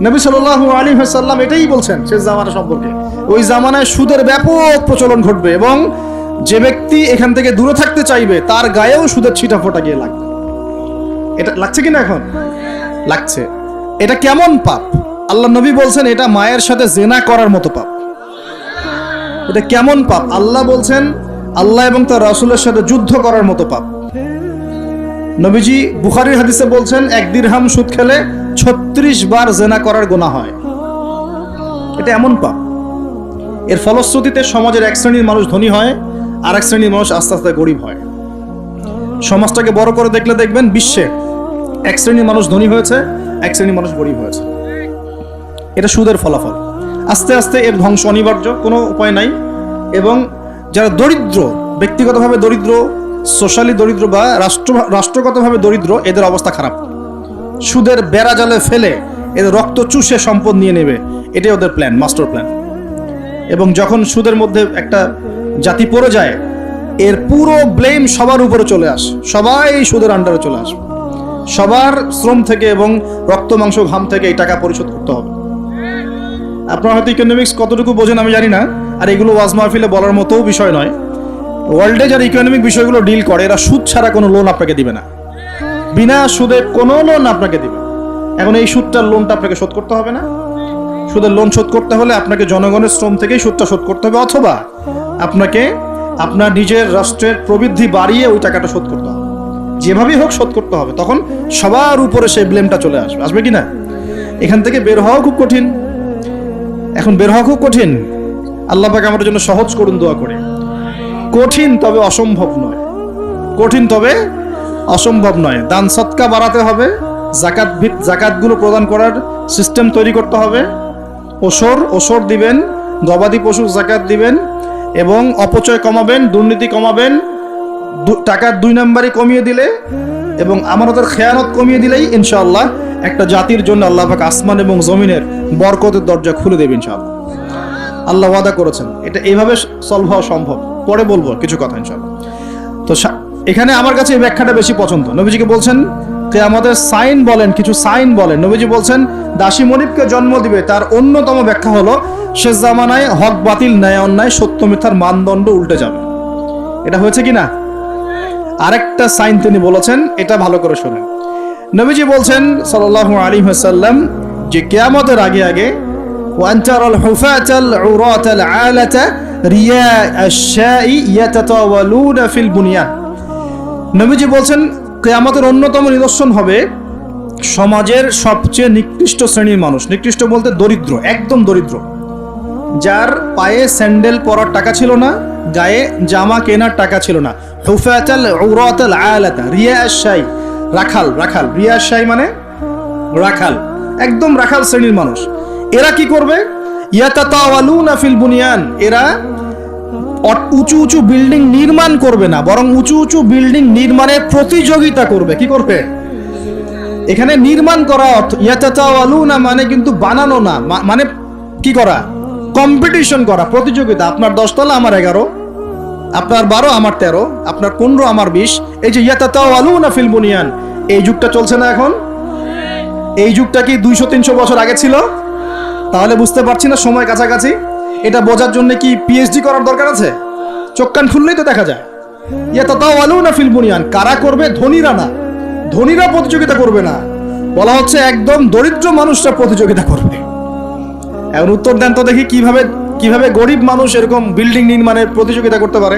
নবী সাল্লাল্লাহু আলাইহি ওয়াসাল্লাম এটাই বলছেন শেষ জামানা সম্পর্কে। ওই জামানায় সুদের ব্যাপক প্রচলন ঘটবে, এবং যে ব্যক্তি এখান থেকে দূরে থাকতে চাইবে তার গায়েও সুদের ছিটা ফোটা গিয়ে লাগবে। এটা লাগছে কিনা? এখন লাগছে। এটা কেমন পাপ? আল্লাহ নবী বলছেন এটা মায়ের সাথে জেনা করার মতো পাপ। এটা কেমন পাপ? আল্লাহ বলছেন আল্লাহ এবং তার রাসূলের সাথে যুদ্ধ করার মতো পাপ। নবীজি বুখারীর হাদিসে বলছেন 1 দিরহাম সুদ খেলে 36 বার জেনা করার গুনাহ হয়। এটা এমন পাপ। এর ফলশ্রুতিতে সমাজের এক শ্রেণীর মানুষ ধনী হয়, আর এক শ্রেণীর মানুষ আস্তে আস্তে গরিব হয়। সমাজটাকে বড় করে দেখলে দেখবেন বিশ্বে এক শ্রেণীর মানুষ ধনী হয়েছে, এক শ্রেণীর মানুষ গরিব হয়েছে। এটা সুদের ফলাফল। আস্তে আস্তে এর ধ্বংস অনিবার্য, কোনো উপায় নাই। এবং যারা দরিদ্র, ব্যক্তিগতভাবে দরিদ্র, সোশ্যালি দরিদ্র বা রাষ্ট্রগতভাবে দরিদ্র, এদের অবস্থা খারাপ। সুদের বেড়া জালে ফেলে এদের রক্ত চুষে সম্পদ নিয়ে নেবে, এটাই ওদের প্ল্যান, মাস্টার প্ল্যান। এবং যখন সুদের মধ্যে একটা জাতি পড়ে যায়, এর পুরো ব্লেম সবার উপরে চলে আসে, সবাই সুদের আন্ডারে চলে আসে। সবার শ্রম থেকে এবং রক্ত মাংস ঘাম থেকে এই টাকা পরিশোধ করতে হবে। আপনারা হয়তো ইকোনমিক্স কতটুকু বোঝেন আমি জানি না, আর এগুলো ওয়াজ মাহফিলে বলার মতো বিষয় নয়। ওয়ার্ল্ডে যারা ইকোনমিক বিষয়গুলো ডিল করে, এরা সুদ ছাড়া কোনো লোন আপনাকে দিবে না, বিনা সুদে কোনো লোন আপনাকে দিবে। এখন এই সুদটার লোনটা আপনাকে শোধ করতে হবে না? সুদের লোন শোধ করতে হলে আপনাকে জনগণের শ্রম থেকেই সুদটা শোধ করতে হবে, অথবা আপনাকে আপনার নিজের রাষ্ট্রের প্রবৃদ্ধি বাড়িয়ে ওই টাকাটা শোধ করতে হবে। যেভাবেই হোক শোধ করতে হবে। তখন সবার উপরে সেই ব্লেমটা চলে আসবে, আসবে কি না? এখান থেকে বের হওয়া খুব কঠিন। এখন বের হওয়া খুব কঠিন। আল্লাহ পাক আমাদের জন্য সহজ করুন, দোয়া করে। কঠিন তবে অসম্ভব নয়, কঠিন তবে অসম্ভব নয়। দান সৎকা বাড়াতে হবে, জাকাতগুলো প্রদান করার সিস্টেম তৈরি করতে হবে। ওসর দিবেন, গবাদি পশুর জাকাত দিবেন, এবং অপচয় কমাবেন, দুর্নীতি কমাবেন। টাকার 2 নাম্বারই কমিয়ে দিলে এবং আমানতের খেয়ানত কমিয়ে দিলেই ইনশাআল্লাহ একটা জাতির জন্য আল্লাহ পাক আসমান এবং জমিনের বরকতের দরজা খুলে দেবে ইনশাআল্লাহ। আল্লাহ ওয়াদা করেছেন। এটা এইভাবে সলভ হওয়া সম্ভব। পরে বলবো কিছু কথা ইনশাআল্লাহ। তো এখানে আমার কাছে এই ব্যাখ্যাটা বেশি পছন্দ। নবীজিকে বলছেন কিয়ামতের সাইন বলেন, কিছু সাইন বলেন। নবীজি বলছেন দাসী মনিবকে জন্ম দিবে, তার অন্যতম ব্যাখ্যা হলো শেষ জামানায় হক বাতিল, ন্যায় অন্যায়, সত্য মিথ্যার মানদণ্ড উল্টে যাবে। এটা হয়েছে কি না? আরেকটা সাইন তিনি বলেছেন, এটা ভালো করে শুনেন। নবীজি বলছেন সাল্লাল্লাহু আলাইহি ওয়াসাল্লাম যে কিয়ামতের আগে আগে ওয়ান্তারাল হুফাতাল উরাতাল আলাতা রিয়া আশ-শাই ইয়াতাতাওয়ালুনা ফিল বুনিয়ান। নবীজি বলছেন কিয়ামতের অন্যতম নিদর্শন হবে সমাজের সবচেয়ে নিকৃষ্ট শ্রেণীর মানুষ। নিকৃষ্ট বলতে দরিদ্র, একদম দরিদ্র, যার পায়ে স্যান্ডেল পরার টাকা ছিল না, গায়ে জামা কেনার টাকা ছিল না। হুফাতাল উরাতাল আলাতা রিয়া আশ-শাই, রাখাল, রিয়া আশ-শাই মানে রাখাল, একদম রাখাল শ্রেণীর মানুষ। এরা কি করবে? ইয়াতাতাওয়ালুনা ফিল বুনিয়ান, এরা উঁচু উঁচু বিল্ডিং নির্মাণ করবে না, বরং উঁচু উঁচু বিল্ডিং নির্মাণের প্রতিযোগিতা করবে। কি করবে? এখানে নির্মাণ করা অর্থ, ইয়াতাতাওয়ালুনা মানে কিন্তু বানানো না, মানে কি করা? কম্পিটিশন করা, প্রতিযোগিতা। আপনার 10 তলা, আমার 11, আপনার 12, আমার 13, আপনার 15, আমার 20। এই যে ইয়াতাতাওয়ালুনা ফিল বুনিয়ান, এই যুগটা চলছে না এখন? এই যুগটা কি 200-300 বছর আগে ছিল? তাহলে বুঝতে পারছি না সময় কাছাকাছি। এটা বোঝার জন্য কি পিএইচডি করার দরকার আছে? চোখ কান খুললেই তো দেখা যায়। ইয়াতাতাওয়ালুনা ফিল বুনিয়ান, কারা করবে? ধনীরা না, ধনীরা প্রতিযোগিতা করবে না, বলা হচ্ছে একদম দরিদ্র মানুষরা প্রতিযোগিতা করবে। এখন উত্তর দেন তো দেখি, কিভাবে গরিব মানুষ এরকম বিল্ডিং নির্মাণের প্রতিযোগিতা করতে পারে?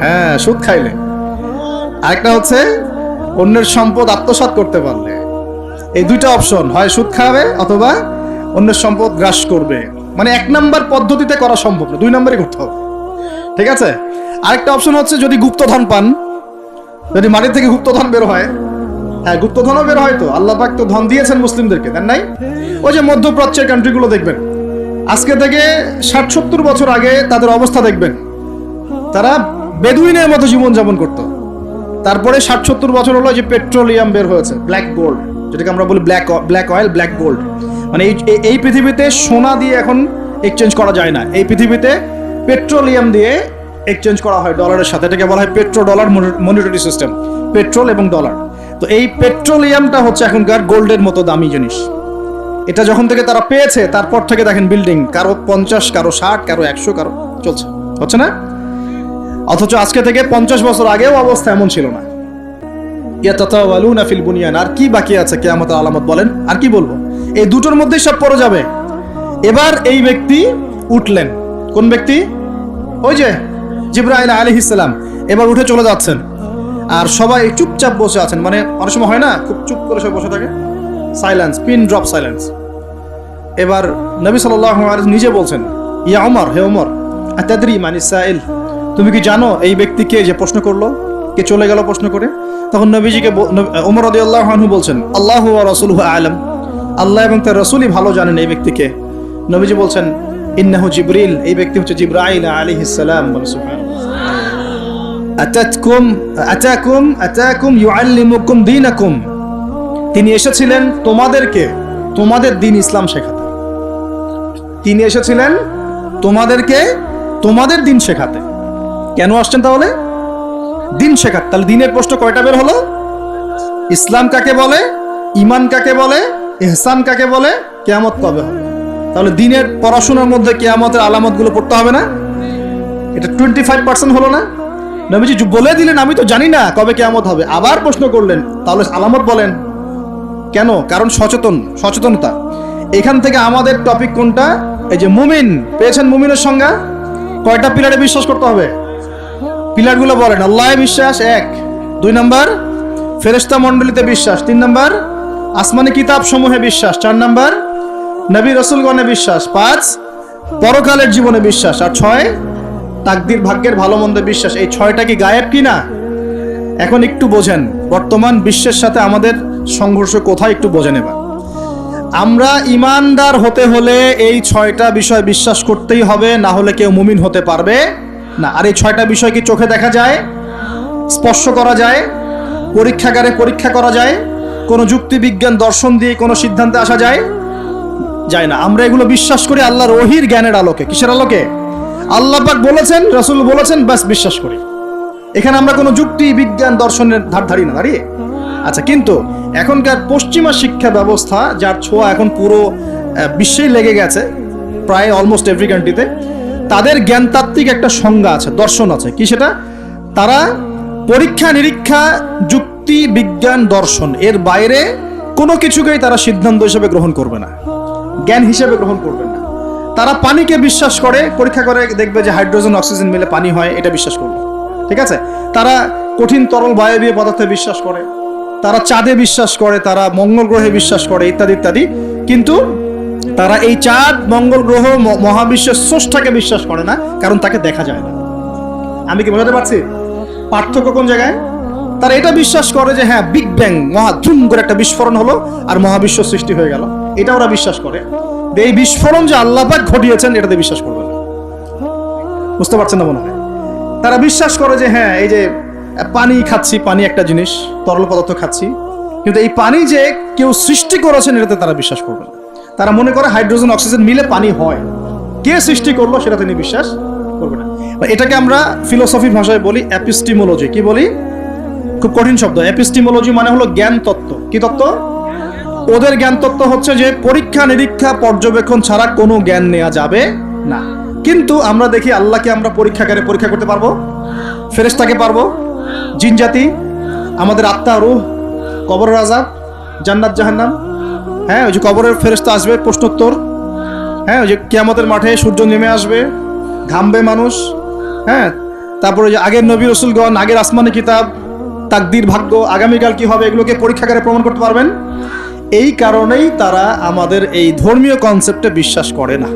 হ্যাঁ, সুদ খাইলে। আরেকটা হচ্ছে অন্যের সম্পদ আত্মসাৎ করতে পারলে। এই দুইটা অপশন, হয় সুদ খাবে অথবা অন্যের সম্পদ গ্রাস করবে। মানে 1 নাম্বার পদ্ধতিতে করা সম্ভব না, 2 নাম্বারই করতে হবে। ঠিক আছে? আরেকটা অপশন হচ্ছে যদি গুপ্তধন পান, যদি মাটি থেকে গুপ্তধন বের হয়। হ্যাঁ, গুপ্তধনও বের হয় তো, আল্লাহ পাক তো ধন দিয়েছেন মুসলিমদেরকে, দেন নাই? ওই যে মধ্যপ্রাচ্যের কান্ট্রিগুলো দেখবেন, আজকে থেকে 60-70 বছর আগে তাদের অবস্থা দেখবেন, তারা বেদুইনের মতো জীবনযাপন করত। তারপরে 60-70 বছর হলো যে পেট্রোলিয়াম বের হয়েছে, ব্ল্যাক গোল্ড, যেটাকে আমরা বলি ব্ল্যাক অয়েল, ব্ল্যাক গোল্ড। মানে এই পৃথিবীতে সোনা দিয়ে এখন এক্সচেঞ্জ করা যায় না, এই পৃথিবীতে পেট্রোলিয়াম দিয়ে এক্সচেঞ্জ করা হয় ডলারের সাথে। এটাকে বলা হয় petro dollar monetary system, petrol এবং ডলার। তো এই পেট্রোলিয়ামটা হচ্ছে এখনকার গোল্ডের মতো দামি জিনিস। এটা যখন থেকে তারা পেয়েছে, তারপর থেকে দেখেন বিল্ডিং, কারো 50, কারো 60, কারো 100, কারো চলছে, হচ্ছে না? অথচ আজকে থেকে 50 বছর আগেও অবস্থা এমন ছিল না। ইয়াতাতাওয়ালুনা ফিল বুনিয়ান। আর কি বাকি আছে কিয়ামতের আলামত বলেন? আর কি বলবো? এই দুটোর মধ্যেই সব পড়ে যাবে। এবার এই ব্যক্তি উঠলেন। কোন ব্যক্তি? ওই যে জিবরাইল আলাইহিস সালাম এবার উঠে চলে যাচ্ছেন, আর সবাই চুপচাপ বসে আছেন। মানে অনেক সময় হয় না, খুব চুপ করে সবাই বসে থাকে, সাইলেন্স, পিন ড্রপ সাইলেন্স। এবার নবী সাল্লাল্লাহু আলাইহি নিজে বলছেন ইয়া ওমর, হে ওমর, আতাদরি মানিস সাইল, তুমি কি জানো এই ব্যক্তিকে যে প্রশ্ন করলো, কে চলে গেল প্রশ্ন করে? তখন নবীজিকে ওমর রাদিয়াল্লাহু আনহু বলছেন, আল্লাহু ওয়া রাসূলুহু আ'লাম, আল্লাহ এবং তার রাসূলই ভালো জানেন এই ব্যক্তিকে। নবীজি বলছেন, ইন্নাহু জিবরিল, এই ব্যক্তি হচ্ছে জিবরাইল আলাইহিস সালাম। আতাকুম ইউআল্লিমুকুম দীনাকুম, তিনি এসেছিলেন তোমাদেরকে তোমাদের দ্বীন ইসলাম শেখাতে। তিনি এসেছিলেন তোমাদেরকে তোমাদের দ্বীন শেখাতে। কেন আসছেন তাহলে? দ্বীন শেখাতে। তাহলে দ্বীনের প্রশ্ন কয়টা বের হলো? ইসলাম কাকে বলে, ঈমান কাকে বলে, ইহসান কাকে বলে, কিয়ামত কবে হবে। তাহলে দ্বীনের পড়াশোনার মধ্যে কিয়ামতের আলামতগুলো পড়তে হবে না? এটা 25% হলো না? নবীজি বলে দিলেন আমি তো জানি না কবে কিয়ামত হবে, আবার প্রশ্ন করলেন তাহলে আলামত বলেন। কেন? কারণ সচেতনতা। এখান থেকে আমাদের টপিক কোনটা? এই যে মুমিন পেয়েছেন, মুমিনের সংজ্ঞা কয়টা পিলারে বিশ্বাস করতে হবে? পিলারগুলো বলেন। আল্লাহে বিশ্বাস 1, 2 নাম্বার ফেরেশতা মণ্ডলীতে বিশ্বাস, 3 নাম্বার আসমানি কিতাব সমূহে বিশ্বাস, 4 নাম্বার নবী রাসূলগণে বিশ্বাস, 5 পরকালের জীবনে বিশ্বাস, আর 6 তাকদীর ভাগ্যের ভালো মন্দে বিশ্বাস। এই 6টা কি গায়েব কি না? এখন একটু বোঝেন বর্তমান বিশ্বের সাথে আমাদের সংঘর্ষ কোথায়, একটু বোঝে নেবা। আমরা ইমানদার হতে হলে এই 6টা বিষয় বিশ্বাস করতেই হবে, না হলে কেউ মুমিন হতে পারবে না। আর এই 6টা বিষয় কি চোখে দেখা যায়, স্পর্শ করা যায়, পরীক্ষাগারে পরীক্ষা করা যায়, কোনো যুক্তি বিজ্ঞান দর্শন দিয়ে কোনো সিদ্ধান্তে আসা যায়? যায় না। আমরা এগুলো বিশ্বাস করি আল্লাহর ওহীর জ্ঞানের আলোকে। কিসের আলোকে? আল্লাহ পাক বলেছেন, রাসূল বলেছেন, বাস বিশ্বাস করি। এখানে আমরা কোনো যুক্তি বিজ্ঞান দর্শনের ধার ধারি না, দাঁড়িয়ে। আচ্ছা, কিন্তু এখনকার পশ্চিমা শিক্ষা ব্যবস্থা, যার ছোঁয়া এখন পুরো বিশ্বেই লেগে গেছে, প্রায় অলমোস্ট এভরি কান্ট্রিতে, তাদের জ্ঞানতাত্ত্বিক একটা সংজ্ঞা আছে, দর্শন আছে। কি সেটা? তারা পরীক্ষা নিরীক্ষা, যুক্তি বিজ্ঞান দর্শন এর বাইরে কোনো কিছুকেই তারা সিদ্ধান্ত হিসেবে গ্রহণ করবে না, জ্ঞান হিসেবে গ্রহণ করবে না। তারা পানিকে বিশ্বাস করে, পরীক্ষা করে দেখবে যে হাইড্রোজেন অক্সিজেন মিলে পানি হয়, এটা বিশ্বাস করবে। ঠিক আছে? তারা কঠিন তরল বায়বীয় পদার্থে বিশ্বাস করে, তারা চাঁদে বিশ্বাস করে, তারা মঙ্গল গ্রহে বিশ্বাস করে, ইত্যাদি ইত্যাদি। কিন্তু তারা এই চাঁদ, মঙ্গল গ্রহ, মহাবিশ্বের স্রষ্টাকে বিশ্বাস করে না, কারণ তাকে দেখা যায় না। আমি কি বোঝাতে পারছি পার্থক্য কোন জায়গায়? তারা এটা বিশ্বাস করে যে হ্যাঁ, বিগ ব্যাং, মহাধুম করে একটা বিস্ফোরণ হলো আর মহাবিশ্ব সৃষ্টি হয়ে গেল, এটা ওরা বিশ্বাস করে। এই বিস্ফোরণ যে আল্লাহ পাক ঘটিয়েছেন এটাতে বিশ্বাস করবে না। বুঝতে পারছেন না মনে হয়? তারা বিশ্বাস করে যে হ্যাঁ, এই যে পানি খাচ্ছি, পানি একটা জিনিস, তরল পদার্থ খাচ্ছি, কিন্তু এই পানি যে কেউ সৃষ্টি করেছেন এটাতে তারা বিশ্বাস করবে না। তারা মনে করে হাইড্রোজেন অক্সিজেন মিলে পানি হয়, কে সৃষ্টি করলো সেটা তিনি বিশ্বাস করবে না। এটাকে আমরা ফিলোসফির ভাষায় বলি এপিস্টিমোলজি। কি বলি? খুব কঠিন শব্দ। এপিস্টিমোলজি মানে হলো জ্ঞান তত্ত্ব। কি তত্ত্ব? ওদের জ্ঞান তত্ত্ব হচ্ছে যে পরীক্ষা নিরীক্ষা পর্যবেক্ষণ ছাড়া কোনো জ্ঞান নেওয়া যাবে না। কিন্তু আমরা দেখি আল্লাহকে আমরা পরীক্ষাগারে পরীক্ষা করতে পারবো, ফেরেশতাকে পারবো, জিন জাতি, আমাদের আত্মা, রূহ, কবরের আযাব, জান্নাত জাহান্নাম। হ্যাঁ, ওই যে কবরের ফেরেশতা আসবে, প্রশ্নোত্তর। হ্যাঁ, ওই যে কিয়ামতের মাঠে সূর্য নেমে আসবে, ঘামবে মানুষ। হ্যাঁ, তারপরে যে আগের নবী রাসূলগণ, আগের আসমানি কিতাব, তাকদীর ভাগ্য, আগামীকাল কি হবে, এগুলোকে পরীক্ষাগারে প্রমাণ করতে পারবেন। এই কারণেই তারা আমাদের এই ধর্মীয় কনসেপ্টে বিশ্বাস করে না।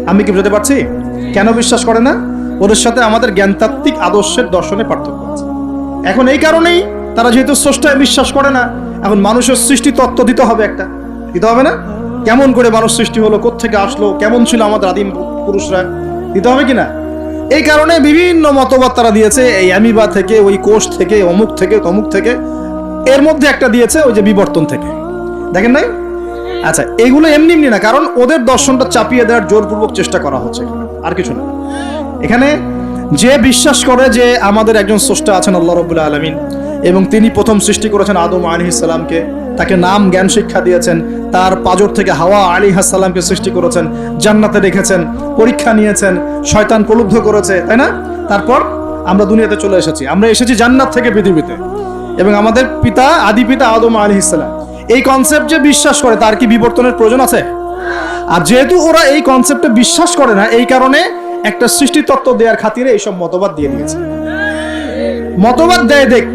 আমি কি বুঝতে পারছি কেন বিশ্বাস করে না? ওদের সাথে আমাদের জ্ঞানতাত্ত্বিক আদর্শের দর্শনে পার্থক্য আছে। এখন এই কারণেই তারা যেহেতু স্রষ্টায় বিশ্বাস করে না, এখন মানুষের সৃষ্টি তত্ত্ব দিতে হবে, একটা দিতে হবে না? কেমন করে মানুষ সৃষ্টি হলো, কোত্থেকে আসলো, কেমন ছিল আমাদের আদিম পুরুষরা, দিতে হবে কিনা? এই কারণে বিভিন্ন মতবাদ তারা দিয়েছে, এই অ্যামিবা থেকে, ওই কোষ থেকে, অমুক থেকে, তমুক থেকে, এর মধ্যে একটা দিয়েছে ওই যে বিবর্তন থেকে। দেখেন নাই? আচ্ছা, এগুলো এমনি এমনি না, কারণ ওদের দর্শনটা চাপিয়ে দেওয়ার জোরপূর্বক চেষ্টা করা হচ্ছে, আর কিছু না। এখানে যে বিশ্বাস করে যে আমাদের একজন স্রষ্টা আছেন আল্লাহ রাব্বুল আলামিন, এবং তিনি প্রথম সৃষ্টি করেছেন আদম আলাইহিস সালামকে, তাকে নাম জ্ঞান শিক্ষা দিয়েছেন, তার পাজর থেকে হাওয়া আলাইহিস সালামকে সৃষ্টি করেছেন, জান্নাতে রেখেছেন, পরীক্ষা নিয়েছেন, শয়তান প্রলুব্ধ করেছে, তাই না? তারপর আমরা দুনিয়াতে চলে এসেছি, আমরা এসেছি জান্নাত থেকে পৃথিবীতে, এবং আমাদের পিতা, আদি পিতা আদম আলাইহিস সালাম এই কনসেপ্ট যে বিশ্বাস করে, তার কি বিবর্তনের প্রয়োজন আছে? আর যেহেতু ওরা এই কনসেপ্টে বিশ্বাস করে না, এই কারণে একটা সৃষ্টি তত্ত্ব দেওয়ার খাতিরে এইসব মতবাদ দিয়ে দিয়েছে। মতবাদ দেয়, দেখ,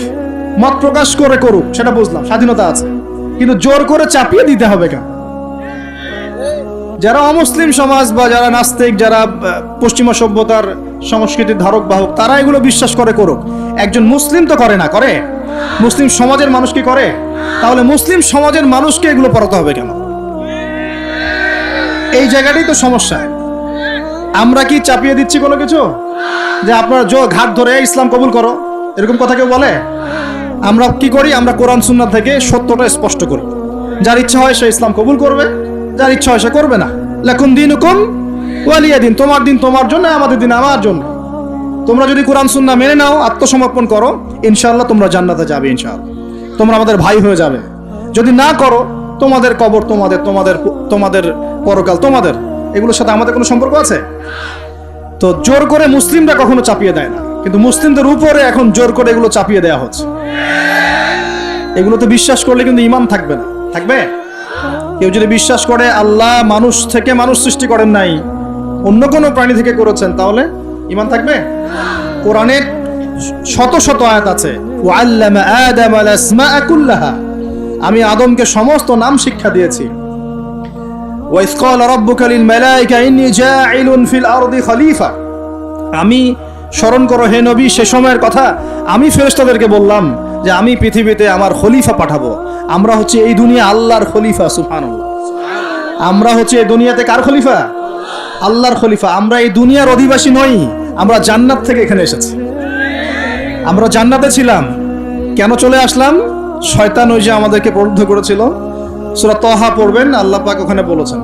মত প্রকাশ করে করুক, সেটা বুঝলাম, স্বাধীনতা আছে, কিন্তু জোর করে চাপিয়ে দিতে হবে কেন? যারা অমুসলিম সমাজ বা যারা নাস্তিক, যারা পশ্চিমা সভ্যতার সংস্কৃতির ধারক বাহক, তারা এগুলো বিশ্বাস করে করুক। একজন মুসলিম তো করে না, করে? মুসলিম সমাজের মানুষ কি করে? তাহলে মুসলিম সমাজের মানুষকে এগুলো পড়াতে হবে কেন? এই জায়গাটাই তো সমস্যা। আমরা কি চাপিয়ে দিচ্ছি কোনো কিছু, যে আপনার ঘাট ধরে ইসলাম কবুল করো, এরকম কথা কেউ বলে? আমরা কি করি? আমরা কোরআন সুন্নাহ থেকে সত্যটা স্পষ্ট করি। যার ইচ্ছা হয় সে ইসলাম কবুল করবে, যার ইচ্ছা হয় সে করবে না। লাকুম দীনুকুম ওয়ালিয়া দিন, তোমার দিন তোমার জন্য, আমাদের দিন আমার জন্য। তোমরা যদি কোরআন সুন্নাহ মেনে নাও, আত্মসমর্পণ করো, ইনশাআল্লাহ তোমরা জান্নাতে যাবে, ইনশাআল্লাহ তোমরা আমাদের ভাই হয়ে যাবে। যদি না করো, তোমাদের কবর তোমাদের, তোমাদের তোমাদের পরকাল তোমাদের, এগুলোর সাথে আমাদের কোনো সম্পর্ক আছে? তো জোর করে মুসলিমরা কখনো চাপিয়ে দেয় না, কিন্তু মুসলিমদের উপরে এখন জোর করে এগুলো চাপিয়ে দেওয়া হচ্ছে। এগুলোতে বিশ্বাস করলে কিন্তু ঈমান থাকবে না। থাকবে? কেউ যদি বিশ্বাস করে আল্লাহ মানুষ থেকে মানুষ সৃষ্টি করেন নাই, অন্য কোনো প্রাণী থেকে করেছেন, তাহলে ঈমান থাকবে? কোরআনের শত শত আয়াত আছে, ওয়াল্লামা আদামাল আসমাআ কুল্লাহা, আমি আদমকে সমস্ত নাম শিক্ষা দিয়েছি। ওয়াইজ ক্বালা রাব্বুকা লিল মালায়েকা ইন্নী জাঈলুন ফিল আরদি খলিফা, আমি স্মরণ করো হে নবী সে সময়ের কথা, আমি ফেরেশতাদেরকে বললাম যে আমি পৃথিবীতে আমার খলিফা পাঠাবো। আমরা হচ্ছে এই দুনিয়া আল্লাহর খলিফা, সুবহানাল্লাহ। আমরা হচ্ছে এই দুনিয়াতে কার খলিফা? আল্লাহর খলিফা। আমরা এই দুনিয়ার অধিবাসী নই, আমরা জান্নাত থেকে এখানে এসেছি। আমরা জান্নাতে ছিলাম, কেন চলে আসলাম? শয়তান ওই যে আমাদেরকে প্রলুব্ধ করেছিল। সূরা তাহা পড়বেন, আল্লাহ পাক ওখানে বলেছেন,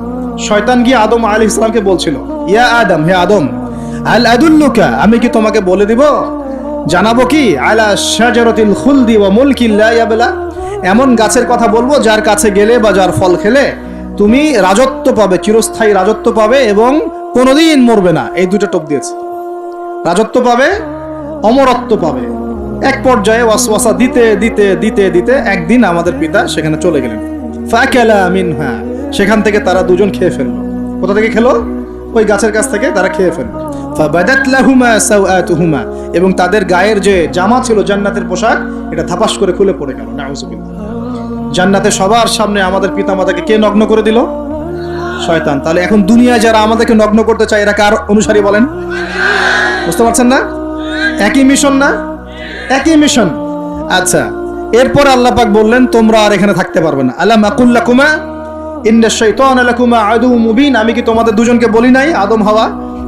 শয়তান গিয়ে আদম আলাইহিস সালামকে বলছিল, ইয়া আদম, হে আদম, আল আদুল্লুকা, আমি কি তোমাকে বলে দিব, জানাবো কি, আলা শাজারাতিল খুলদি ওয়া মুলকিন লা ইয়াবলা, এমন গাছের কথা বলবো যার কাছে গেলে বা যার ফল খেলে তুমি রাজত্ব পাবে, চিরস্থায়ী রাজত্ব পাবে এবং কোনোদিন মরবে না। এই দুটো টোপ দিয়েছে, রাজত্ব পাবে, অমরত্ব পাবে। এক পর্যায়ে ওয়াসওয়াসা দিতে দিতে দিতে দিতে একদিন আমাদের পিতা সেখানে চলে গেলেন। ফাকালা মিনহা, সেখান থেকে তারা দুজন খেয়ে ফেললো। কোথা থেকে খেলো? ওই গাছের কাছ থেকে তারা খেয়ে ফেললো। ফাবাদাত লাহুমা সাওআতুহুমা, এবং তাদের গায়ের যে জামা ছিল জান্নাতের পোশাক, এটা ধাপাস করে খুলে পড়ে গেল। নাউযুবিল্লাহ। জান্নাতে সবার সামনে আমাদের পিতামাতাকে কে নগ্ন করে দিল? শয়তান। তাহলে এখন দুনিয়ায় যারা আমাদেরকে নগ্ন করতে চায়, এরা কার অনুসারী বলেন? বুঝতে পারছেন না? একই মিশন না? একই মিশন। আচ্ছা, এরপর আল্লাহ পাক বললেন তোমরা আর এখানে থাকতে পারবে না। আলাম আকুল লাকুমা ইন্নাশ শাইতানা লাকুমা আদুউম মুবিন, আমি কি তোমাদের দুজনকে বলি নাই, আদম হাওয়া,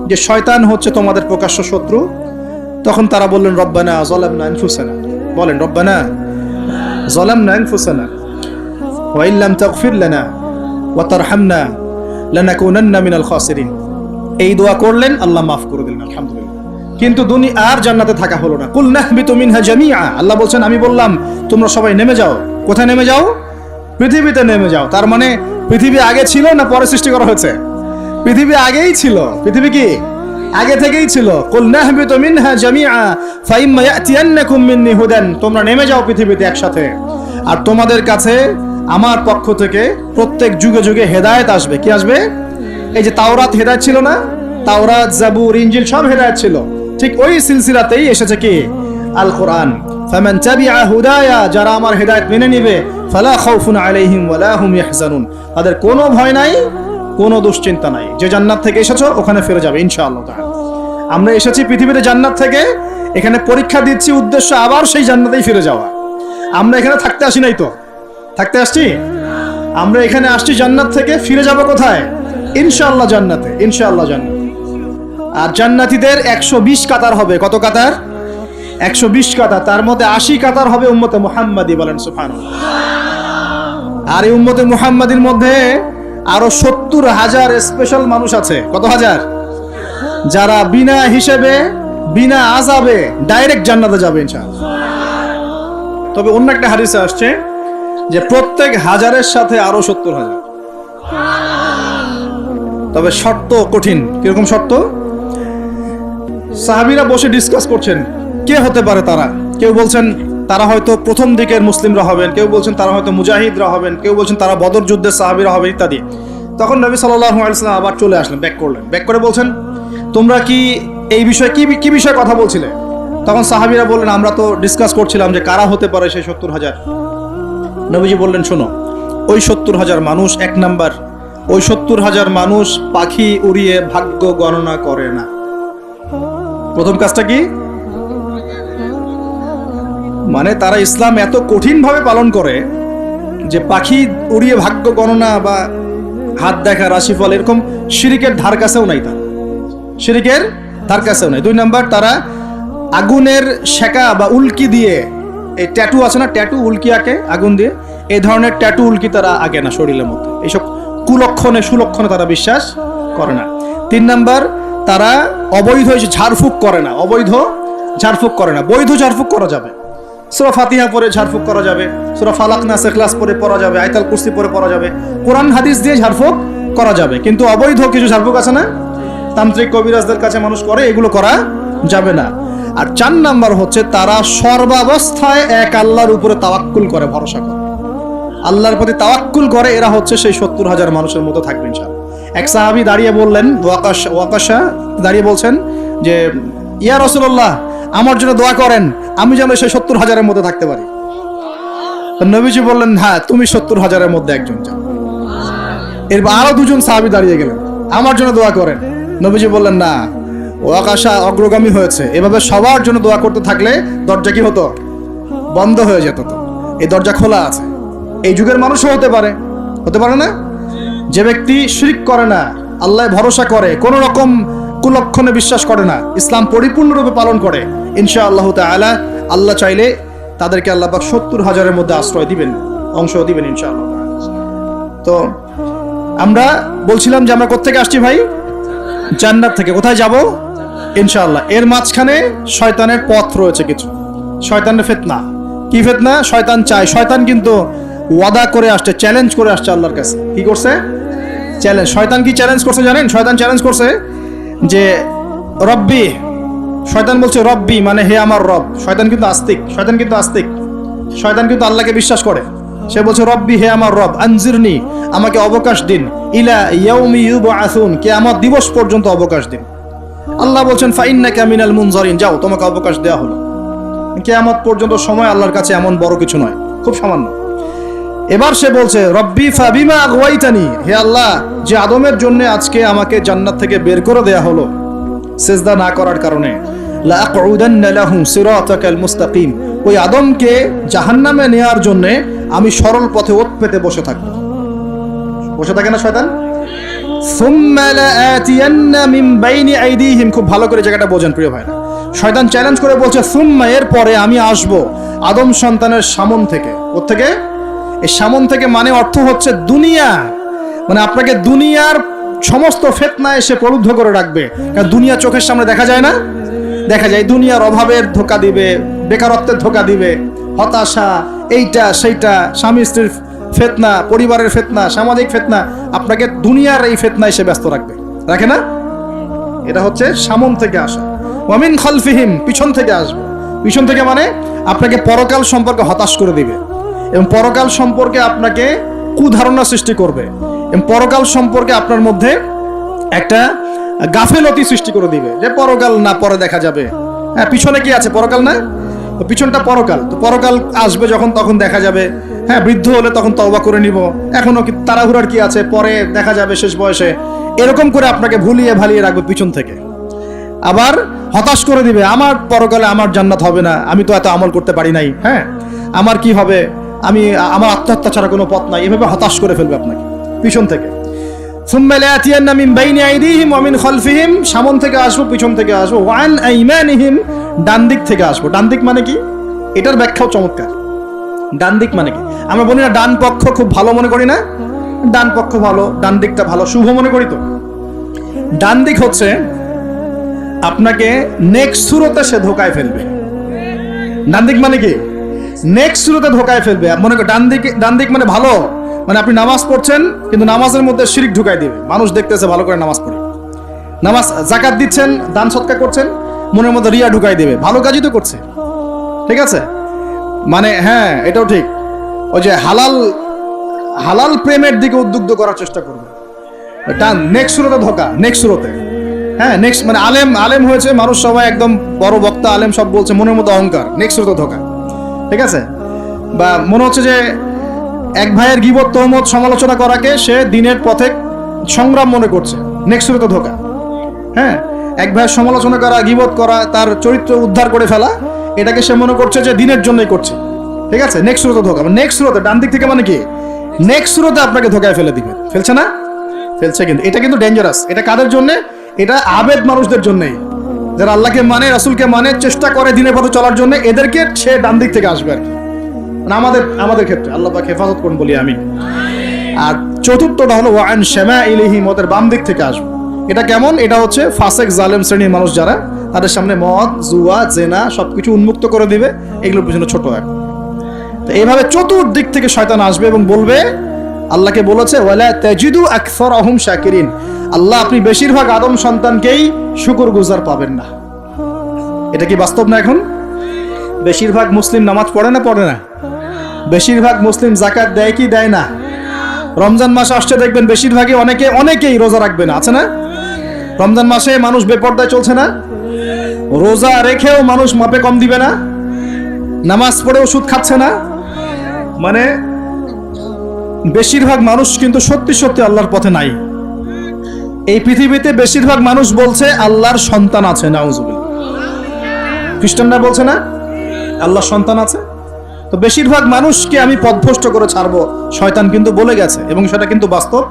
যে শয়তান হচ্ছে তোমাদের প্রকাশ্য শত্রু? তখন তারা বললেন রব্বানা যালামনা আনফুসানা, বলেন রব্বানা যালামনা আনফুসানা ওয়া ইল্লাম তাগফির লানা ওয়া তারহামনা লানাকুনান্না মিনাল খাসিরিন। এই দোয়া করলেন, আল্লাহ মাফ করে দিলেন, আলহামদুলিল্লাহ। কিন্তু দুনিয়া আর জান্নাতে থাকা হলো না। কুল নাহবিতু মিনহা জামিআ, আল্লাহ বলছেন আমি বললাম তোমরা সবাই নেমে যাও। কোথায় নেমে যাও? পৃথিবীতে নেমে যাও। তার মানে পৃথিবী আগে ছিল না পরে সৃষ্টি করা হয়েছে? পৃথিবী আগেই ছিল। পৃথিবী কি আগে থেকেই ছিল? কুল নাহবিতু মিনহা জামিআ ফাইম্মা ইয়াতিয়ান্নাকুম মিন্নি হুদান, তোমরা নেমে যাও পৃথিবীতে একসাথে, আর তোমাদের কাছে আমার পক্ষ থেকে প্রত্যেক যুগে যুগে হেদায়েত আসবে। কি আসবে? এই যে তাওরাত হেদায়েত ছিল না? তাওরাত, জাবুর, ইনজিল সব হেদায়েত ছিল। ঠিক ওই সিলসিলাতেই এসেছে কি? আল কোরআন। ফামান তাবিআ হুদায়া, যারা আমার হেদায়েত মেনে নিবে, ফালা খাউফুন আলাইহিম ওয়ালা হুম ইয়াহজানুন, তাদের কোনো ভয় নাই, কোনো দুশ্চিন্তা নাই। যে জান্নাত থেকে এসেছো ওখানে ফিরে যাবে ইনশাআল্লাহ তাআলা। আমরা এসেছি পৃথিবীতে জান্নাত থেকে, এখানে পরীক্ষা দিচ্ছি, উদ্দেশ্য আবার সেই জান্নাতেই ফিরে যাওয়া। আমরা এখানে থাকতে আসি নাই তো, থাকতে আসছি। আমরা এখানে আসছি জান্নাত থেকে, ফিরে যাব কোথায়? ইনশাআল্লাহ জান্নাতে, ইনশাআল্লাহ জান্নাতে। আর জান্নাতীদের 120 কাতার হবে। কত কাতার? 120 কাতার। তার মধ্যে 80 কাতার হবে উম্মতে মুহাম্মাদি, বলেন সুবহানাল্লাহ। আর এই উম্মতে মুহাম্মাদির মধ্যে আরো 70,000 স্পেশাল মানুষ আছে। কত হাজার? যারা বিনা হিসেবে, বিনা আযাবে ডাইরেক্ট জান্নাতে যাবে ইনশাআল্লাহ। তবে অন্য একটা হাদিসে আসছে যে প্রত্যেক হাজারের সাথে আরো 70,000। তবে শর্ত কঠিন। কিরকম শর্ত? সাহাবীরা বসে ডিসকাস করছেন কে হতে পারে তারা। কেউ বলছেন তারা হয়তো প্রথম দিকের মুসলিমরা হবেন, কেউ বলছেন তারা হয়তো মুজাহিদরা হবেন, কেউ বলছেন তারা বদর যুদ্ধের সাহাবীরা হবেন ইত্যাদি। তখন নবী সাল্লাল্লাহু আলাইহি ওয়াসাল্লাম আবার চলে আসলেন, ব্যাক করলেন। ব্যাক করে বলছেন তোমরা কি এই বিষয়ে কি বিষয়ে কথা বলছিলে? তখন সাহাবীরা বললেন আমরা তো ডিসকাস করছিলাম যে কারা হতে পারে সেই 70,000। নবীজি বললেন শোনো, ওই 70,000 মানুষ, এক নাম্বার ওই 70,000 মানুষ পাখি উড়িয়ে ভাগ্য গণনা করে না। প্রথম কাজটা কি? মানে তারা ইসলাম এত কঠিনভাবে পালন করে যে পাখি উড়িয়ে ভাগ্য গণনা বা হাত দেখা, রাশিফল, এরকম শিরিকের ধার কাছেও নাই। তারা শিরিকের ধার কাছেও নাই। 2 নাম্বার, তারা আগুনের শেকা বা উল্কি দিয়ে, এই ট্যাটু আছে না, ট্যাটু উল্কি আঁকে আগুন দিয়ে, এই ধরনের ট্যাটু উল্কি তারা আঁকে না শরীরের মধ্যে। এইসব কুলক্ষণে সুলক্ষণে তারা বিশ্বাস করে না। 3 নাম্বার, তারা অবৈধ ঝাড়ফুঁক করে না। অবৈধ ঝাড়ফুঁক করে না। বৈধ ঝাড়ফুঁক করা যাবে। সূরা ফাতিহা পড়ে ঝাড়ফুঁক করা যাবে, সূরা ফালাক নাস ইখলাস পড়ে পড়া যাবে, আয়াতুল কুরসি পড়ে পড়া যাবে, কোরআন হাদিস দিয়ে ঝাড়ফুঁক করা যাবে। কিন্তু অবৈধ কিছু ঝাড়ফুঁক আছে না, তান্ত্রিক কবিরাজদের কাছে মানুষ করে, এগুলো করা যাবে না। আর 4 নাম্বার হচ্ছে তারা সর্বাবস্থায় এক আল্লাহর উপরে তাওয়াক্কুল করে, ভরসা করে, আল্লাহর প্রতি তাওয়াক্কুল করে। এরা হচ্ছে সেই 70,000 মানুষের মতো থাকবে ইনশাআল্লাহ। এক সাহাবী দাঁড়িয়ে বললেন, ওয়াকাশা দাঁড়িয়ে বলছেন যে, ইয়া রাসূলুল্লাহ, আমার জন্য দোয়া করেন, আমি যেন সেই 70,000-এর মধ্যে থাকতে পারি। নবীজি বললেন, হ্যাঁ, তুমি 70,000-এর মধ্যে একজন যাও। এরপর আরো 2 জন সাহাবী দাঁড়িয়ে গেলেন, আমার জন্য দোয়া করেন। নবীজি বললেন, না, ওয়াকাশা অগ্রগামী হয়েছে। এভাবে সবার জন্য দোয়া করতে থাকলে দরজা কি হতো? বন্ধ হয়ে যেত। তো এই দরজা খোলা আছে। এই যুগের মানুষও হতে পারে না? যে ব্যক্তি শিরক করে না, আল্লাহ ভরসা করে, কোন রকম কুলক্ষণে বিশ্বাস করে না, ইসলাম পরিপূর্ণরূপে পালন করে, ইনশাআল্লাহ তাআলা আল্লাহ চাইলে তাদেরকে আল্লাহ পাক 70,000-এর মধ্যে আশ্রয় দিবেন, অংশ দিবেন ইনশাআল্লাহ। তো আমরা বলছিলাম যে আমরা কোত্থেকে আসছি ভাই? জান্নাত থেকে। কোথায় যাব? ইনশাআল্লাহ। এর মাঝখানে শয়তানের পথ রয়েছে কিছু, শয়তানের ফিতনা। কি ফিতনা? শয়তান চায়, শয়তান কিন্তু ওয়াদা করে আসছে, চ্যালেঞ্জ করে আসছে আল্লাহর কাছে। কি করছে? চ্যালেঞ্জ। শয়তান কি চ্যালেঞ্জ করছে জানেন? শয়তান চ্যালেঞ্জ করছে যে রব্বি, শয়তান বলছে রব্বি মানে হে আমার রব। শয়তান কিন্তু আস্তিক, শয়তান কিন্তু আল্লাহকে বিশ্বাস করে। সে বলছে রব্বি, হে আমার রব, আনজিরনি, আমাকে অবকাশ দিন, ইলা ইয়াউমি ইউবআসুন, কিয়ামত দিবস পর্যন্ত অবকাশ দিন। আল্লাহ বলছেন ফাইন্নাকা মিনাল মুনজারিন, যাও, তোমাকে অবকাশ দেওয়া হলো। কিয়ামত পর্যন্ত সময় আল্লাহর কাছে এমন বড় কিছু নয়, খুব সামান্য। এবার সে বলছে রব্বি ফাবিমা আগওয়াইতানি, হে আল্লাহ, যে আদমের জন্য আজকে আমাকে জান্নাত থেকে বের করে দেয়া হলো সিজদা না করার কারণে, লা আকুদান্না লাহু সিরাতাকাল মুস্তাকিম, ওই আদমকে জাহান্নামে নেয়ার জন্য আমি সরল পথে ওত পেতে বসে থাকব। বসে থাকে না শয়তান? সুম্মা লাআতিয়ান্না মিন বাইনি আইদিহিম, খুব ভালো করে জায়গাটা বোঝেন প্রিয় ভাইরা। শয়তান চ্যালেঞ্জ করে বলছে সুম্মা, এর পরে আমি আসব আদম সন্তানের সামন থেকে। কোথা থেকে? এই সামন থেকে মানে অর্থ হচ্ছে দুনিয়া, মানে আপনাকে দুনিয়ার সমস্ত ফিতনা এসে প্রলুব্ধ করে রাখবে। কারণ দুনিয়া চোখের সামনে দেখা যায় না, দেখা যায় দুনিয়ার অভাবের ধোঁকা দিবে, বেকারত্বের ধোঁকা দিবে, হতাশা, এইটা সেইটা, স্বামী স্ত্রীর ফিতনা, পরিবারের ফিতনা, সামাজিক ফিতনা, আপনাকে দুনিয়ার এই ফিতনা এসে ব্যস্ত রাখবে, রাখে না? এটা হচ্ছে সামন থেকে আসা। ওয়ামিন খালফিহিম, পিছন থেকে আসবে। পিছন থেকে মানে আপনাকে পরকাল সম্পর্কে হতাশ করে দিবে এবং পরকাল সম্পর্কে আপনাকে কুধারণা সৃষ্টি করবে এবং পরকাল সম্পর্কে আপনার মধ্যে একটা গাফেলতি সৃষ্টি করে দিবে যে পরকাল না, পরে দেখা যাবে। হ্যাঁ, পিছনে কি আছে? পরকাল না? তো পিছনটা পরকাল। তো পরকাল আসবে যখন, তখন দেখা যাবে। হ্যাঁ, বৃদ্ধ হলে তখন তওবা করে নিব, এখনো কি তাড়াহুড়ার কি আছে, পরে দেখা যাবে শেষ বয়সে। এরকম করে আপনাকে ভুলিয়ে ভালিয়ে রাখবে পিছন থেকে। আবার হতাশ করে দিবে, আমার পরকালে আমার জান্নাত হবে না, আমি তো এত আমল করতে পারি নাই, হ্যাঁ, আমার কি হবে, আমার আত্মহত্যা ছাড়া কোনো পথ নাই। এভাবে হতাশ করে ফেলবে আপনাকে পিছন থেকে। সুম্মা লাআতিয়ান্না মিন বাইনি আইদিহিম ওয়া মিন খালফিহিম, সামন থেকে আসবো, পিছন থেকে আসবো, ওয়া আন আইমানিহিম, ডান দিক থেকে আসবো। ডান দিক মানে কি? এটার ব্যাখ্যাও চমৎকার। ডান দিক মানে কি? আমরা বলি না ডান পক্ষ খুব ভালো মনে করি না? ডান পক্ষ ভালো, ডান দিকটা ভালো, শুভ মনে করি তো। ডান দিক হচ্ছে আপনাকে নেক্সট সুরতে সে ধোকায় ফেলবে। ডান দিক মানে কি? নেক্সট সুরতে ধোকায় ফেলবে। মনে করেন ডান দিক মানে ভালো, মানে আপনি নামাজ পড়ছেন কিন্তু নামাজের মধ্যে শিরক ঢুকাই দিবে। মানুষ দেখতেছে ভালো করে নামাজ পড়ে, নামাজ যাকাত দিচ্ছেন, দান সদকা করছেন, মনের মধ্যে রিয়া ঢুকাই দেবে। ভালো কাজই তো করছে, ঠিক আছে, মানে হ্যাঁ, এটাও ঠিক। ওই যে হালাল প্রেমের দিকে উদ্বুদ্ধ করার চেষ্টা করবে। ডান নেক্সট সুরতে ধোকা, নেক্সট সুরতে। হ্যাঁ, নেক্সট মানে আলেম হয়েছে মানুষ, সবাই একদম বড় বক্তা আলেম সব বলছে, মনের মধ্যে অহংকার, নেক্সট সুরতে ধোকা, ঠিক আছে। বা মনে হচ্ছে যে এক ভাইয়ের গীবত তহমত সমালোচনা করাকে সে দিনের পথে সংগ্রাম মনে করছে, নেক্সট সুরতে ধোকা। হ্যাঁ, এক ভাইয়ের সমালোচনা করা, গীবত করা, তার চরিত্র উদ্ধার করে ফেলা, এটাকে সে মনে করছে যে দিনের জন্যই করছে। ঠিক আছে, নেক্সট সুরতে ধোকা, নেক্সট সুরতে ডান দিক থেকে মানে কি, নেক্সট সুরতে আপনাকে ধোকায় ফেলে দিবে। ফেলছে না? ফেলছে। কিন্তু এটা কিন্তু ডেঞ্জারাস। এটা কাদের জন্য? এটা আবেদ মানুষদের জন্যই, যারা আল্লাহকে মানে, রাসূলকে মানে, চেষ্টা করে দিনের পথে চলার জন্য, এদেরকে সে ডান দিক থেকে আসবে আর কি। মানে আমাদের ক্ষেত্রে আল্লাহ পাক হেফাজত করুন বলি আমি। আর চতুর্থটা হলো ওয়ান শামাইলিহিম, ওদের বাম দিক থেকে আসবে। এটা কেমন? এটা হচ্ছে ফাসেক জালেম শ্রেণীর মানুষ যারা, তাদের সামনে মদ, জুয়া, জেনা সবকিছু উন্মুক্ত করে দিবে, এগুলোর পিছনে ছোট এক। তো এইভাবে চতুর্দিক থেকে শয়তান আসবে এবং বলবে, আল্লাহকে বলেছে ওয়ালা তাজিদু আকসারহুম শাকিরিন, আল্লাহ আপনি বেশিরভাগ আদম সন্তানকেই শুকরগুজার পাবেন না। এটা কি বাস্তব না? এখন বেশিরভাগ মুসলিম নামাজ পড়ে না? পড়ে না? বেশিরভাগ মুসলিম যাকাত দেয় কি দেয় না? রমজান মাস আসছে দেখবেন বেশিরভাগই অনেকেই রোজা রাখবে না, আছে না? রমজান মাসে মানুষ বেপরদায় চলছে না? রোজা রেখেও মানুষ মাপে কম দিবে না? নামাজ পড়ে ওষুধ খাচ্ছে না? মানে বেশিরভাগ মানুষ কিন্তু সত্যি সত্যি আল্লাহর পথে নাই। এই পৃথিবীতে বেশিরভাগ মানুষ বলছে আল্লাহর সন্তান আছে, নাউজুবিল্লাহ। খ্রিস্টানরা বলছে না আল্লাহর সন্তান আছে? তো বেশিরভাগ মানুষকে আমি পথভ্রষ্ট করে ছাড়বো, শয়তান কিন্তু বলে গেছে, এবং সেটা কিন্তু বাস্তব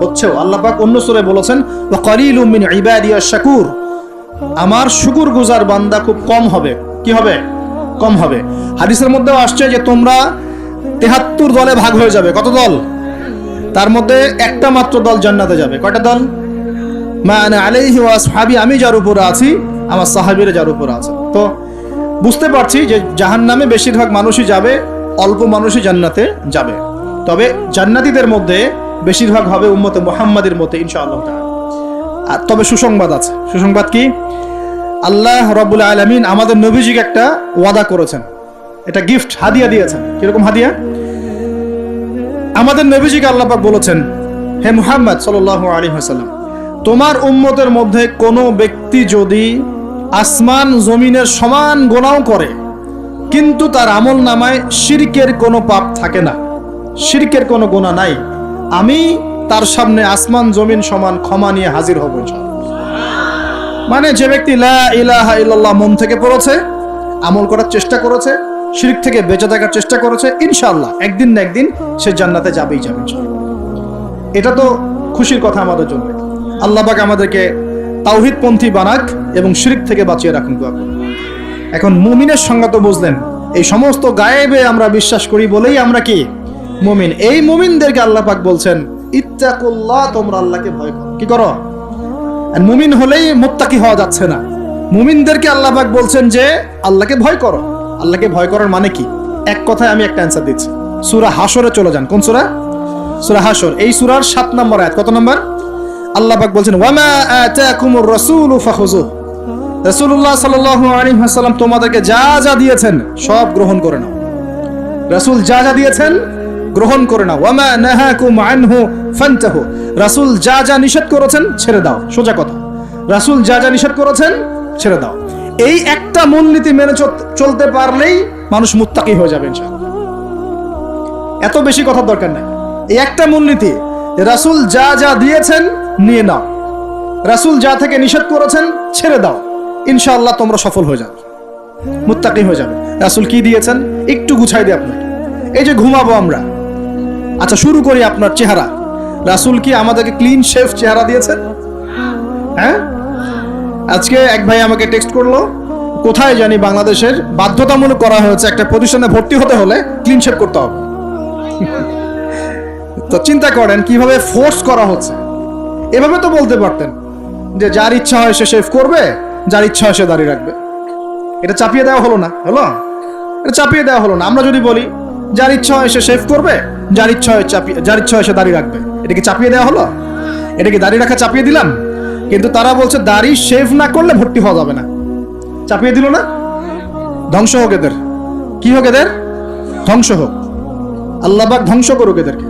হচ্ছেও। আল্লাহ পাক অন্য সূরায় বলেছেন ওয়া কালিলুম মিন ইবাদিয়াশ শাকুর, আমার শুকরগুজার বান্দা খুব কম হবে। কি হবে? কম হবে। হাদিসের মধ্যেও আসছে যে তোমরা ৭৩ দলে ভাগ হয়ে যাবে। কত দল? তার মধ্যে একটা মাত্র দল জান্নাতে যাবে। কয়টা দল? মা আনা আলাইহি ওয়া আসহাবি, আমি যার উপরে আছি, আমার সাহাবীরা যার উপরে আছে। তো বুঝতে পারছি যে জাহান্নামে বেশিরভাগ মানুষই যাবে, অল্প মানুষই জান্নাতে যাবে। তবে জান্নাতীদের মধ্যে বেশিরভাগ হবে উম্মতে মুহাম্মাদের মতে ইনশাআল্লাহ তাআলা। আর তবে সুসংবাদ আছে। সুসংবাদ কি? আল্লাহ রাব্বুল আলামিন আমাদের নবীজিকে একটা ওয়াদা করেছেন, এটা গিফট, হাদিয়া দিয়েছেন। কিরকম হাদিয়া? আমাদের নবীজিকে আল্লাহ পাক বলেছেন, হে মুহাম্মদ সাল্লাল্লাহু আলাইহি ওয়াসাল্লাম, তোমার উম্মতের মধ্যে কোনো ব্যক্তি যদি আসমান জমিনের সমান গুনাহ করে কিন্তু তার আমল নামায় শিরকের কোনো পাপ থাকে না, শিরকের কোনো গুনাহ নাই, আমি তার সামনে আসমান জমিন সমান ক্ষমা নিয়ে হাজির হব ইনশাআল্লাহ। মানে যে ব্যক্তি লা ইলাহা ইল্লাল্লাহ মন থেকে পড়েছে, আমল করার চেষ্টা করেছে, শিরক থেকে বেঁচে থাকার চেষ্টা করেছে, ইনশাআল্লাহ একদিন না একদিন সে জান্নাতে যাবেই যাবে ইনশাআল্লাহ। এটা তো খুশির কথা আমাদের জন্য। আল্লাহ পাক আমাদেরকে তাওহীদপন্থী বানাক এবং শিরক থেকে বাঁচিয়ে রাখুন। এখন মুমিনের সংজ্ঞা তো বুঝলেন, এই সমস্ত গায়েবে আমরা বিশ্বাস করি বলেই আমরা কি মুমিন। এই মুমিনদেরকে আল্লাহ পাক বলছেন ইত্তাকুল্লাহ, তোমরা আল্লাহকে ভয় করো। কি করো? আর মুমিন হলেই মুত্তাকি হওয়া যাচ্ছে না। মুমিনদেরকে আল্লাহ পাক বলছেন যে আল্লাহকে ভয় করো। আল্লাহকে ভয় করার মানে কি? এক কথায় আমি একটা অ্যান্সার দিচ্ছি। সূরা হাশরে চলে যান। কোন সূরা? সূরা হাশর। এই সূরার 7 নম্বর আয়াত। কত নম্বর? আল্লাহ পাক বলছেন ওয়ামা আতাকুমুর রাসূলু ফাখুযুহ, রাসূলুল্লাহ সাল্লাল্লাহু আলাইহি ওয়াসাল্লাম তোমাদেরকে যা যা দিয়েছেন সব গ্রহণ করে নাও। রাসূল যা যা দিয়েছেন গ্রহণ করে নাও। ওয়ামা নাহাকুম আনহু ফান্তাহু, রাসূল যা যা নিষেধ করেছেন ছেড়ে দাও। সোজা কথা, রাসূল যা যা নিষেধ করেছেন ছেড়ে দাও। এই একটা মূলনীতি মেনে চলতে পারলেই মানুষ মুত্তাকি হয়ে যাবে ইনশাআল্লাহ। এত বেশি কথার দরকার নাই। এই একটা মূলনীতি, রাসূল যা যা দিয়েছেন নিয়ে নাও, রাসূল যা থেকে নিষেধ করেছেন ছেড়ে দাও, ইনশাআল্লাহ তোমরা সফল হয়ে যাবে, মুত্তাকি হয়ে যাবে। রাসূল কি দিয়েছেন একটু গুছাই দিই আপনাকে। এই যে ঘুমাবো আমরা, আচ্ছা শুরু করি আপনার চেহারা। রাসূল কি আমাদেরকে ক্লিন শেভ চেহারা দিয়েছেন? হ্যাঁ, আজকে এক ভাই আমাকে টেক্সট করলো, কোথায় জানি বাংলাদেশের বাধ্যতামূলক করা হয়েছে একটা প্রতিষ্ঠানে ভর্তি হতে হলে ক্লিন শেভ করতে হবে। তো চিন্তা করেন কিভাবে ফোর্স করা হচ্ছে। এভাবে তো বলতে পারতেন যে যার ইচ্ছা হয় সে শেভ করবে, যার ইচ্ছা হয় সে দাড়ি রাখবে। এটা চাপিয়ে দেওয়া হলো না? হলো? এটা চাপিয়ে দেওয়া হলো না? আমরা যদি বলি যার ইচ্ছা হয় সে শেভ করবে, যার ইচ্ছা হয় সে দাড়ি রাখবে, এটা কি চাপিয়ে দেওয়া হলো? এটা কি দাড়ি রাখা চাপিয়ে দিলাম? কিন্তু তারা বলছে দাড়ি শেভ না করলে ভর্তি হওয়া যাবে না। চাপিয়ে দিল না? ধ্বংস হোক এদের। কি হোক এদের? ধ্বংস হোক। আল্লাহ পাক ধ্বংস করুক এদেরকে,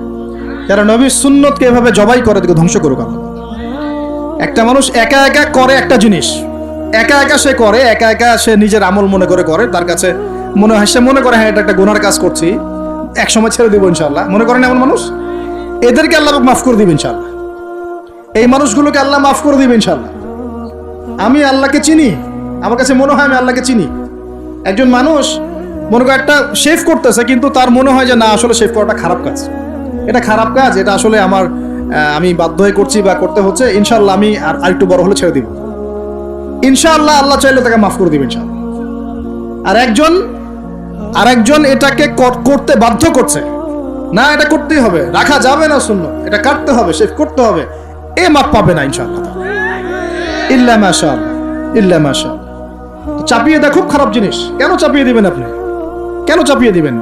যারা নবীর সুন্নতকে এভাবে জবাই করে এদেরকে ধ্বংস করুক আল্লাহ। একটা মানুষ একা একা করে একটা জিনিস, একা একা সে করে, একা একা সে নিজের আমল মনে করে করে, তার কাছে মনে হয়, সে মনে করে হ্যাঁ এটা একটা গুনার কাজ করছি, এক সময় ছেড়ে দিব ইনশাআল্লাহ, মনে করেন এমন মানুষ, এদেরকে আল্লাহ পাক মাফ করে দিবেন ইনশাআল্লাহ। এই মানুষগুলোকে আল্লাহ মাফ করে দিবে ইনশাআল্লাহ। আমি আল্লাহকে চিনি, আমার কাছে মনে হয় আমি আল্লাহকে চিনি। একজন মানুষ মনে করে একটা শেভ করতেছে, কিন্তু তার মনে হয় যে না, আসলে শেভ করাটা খারাপ কাজ, এটা খারাপ কাজ, এটা আসলে আমি বাধ্য হয়ে করছি বা করতে হচ্ছে, ইনশাআল্লাহ আমি আর একটু বড় হলে ছেড়ে দিব, ইনশাআল্লাহ আল্লাহ চাইলে তাকে মাফ করে দিবে ইনশাআল্লাহ। আর একজন এটাকে করতে বাধ্য করছে, না এটা করতেই হবে, রাখা যাবে না সুন্নাত, এটা কাটতে হবে, শেভ করতে হবে, এ মাফ পাবে না ইনশাআল্লাহ, ইল্লা মাশাআল্লাহ, ইল্লা মাশাআল্লাহ। চাপিয়ে দেওয়া খুব খারাপ জিনিস। কেন চাপিয়ে দিবেন আপনি? কেন চাপিয়ে দিবেন?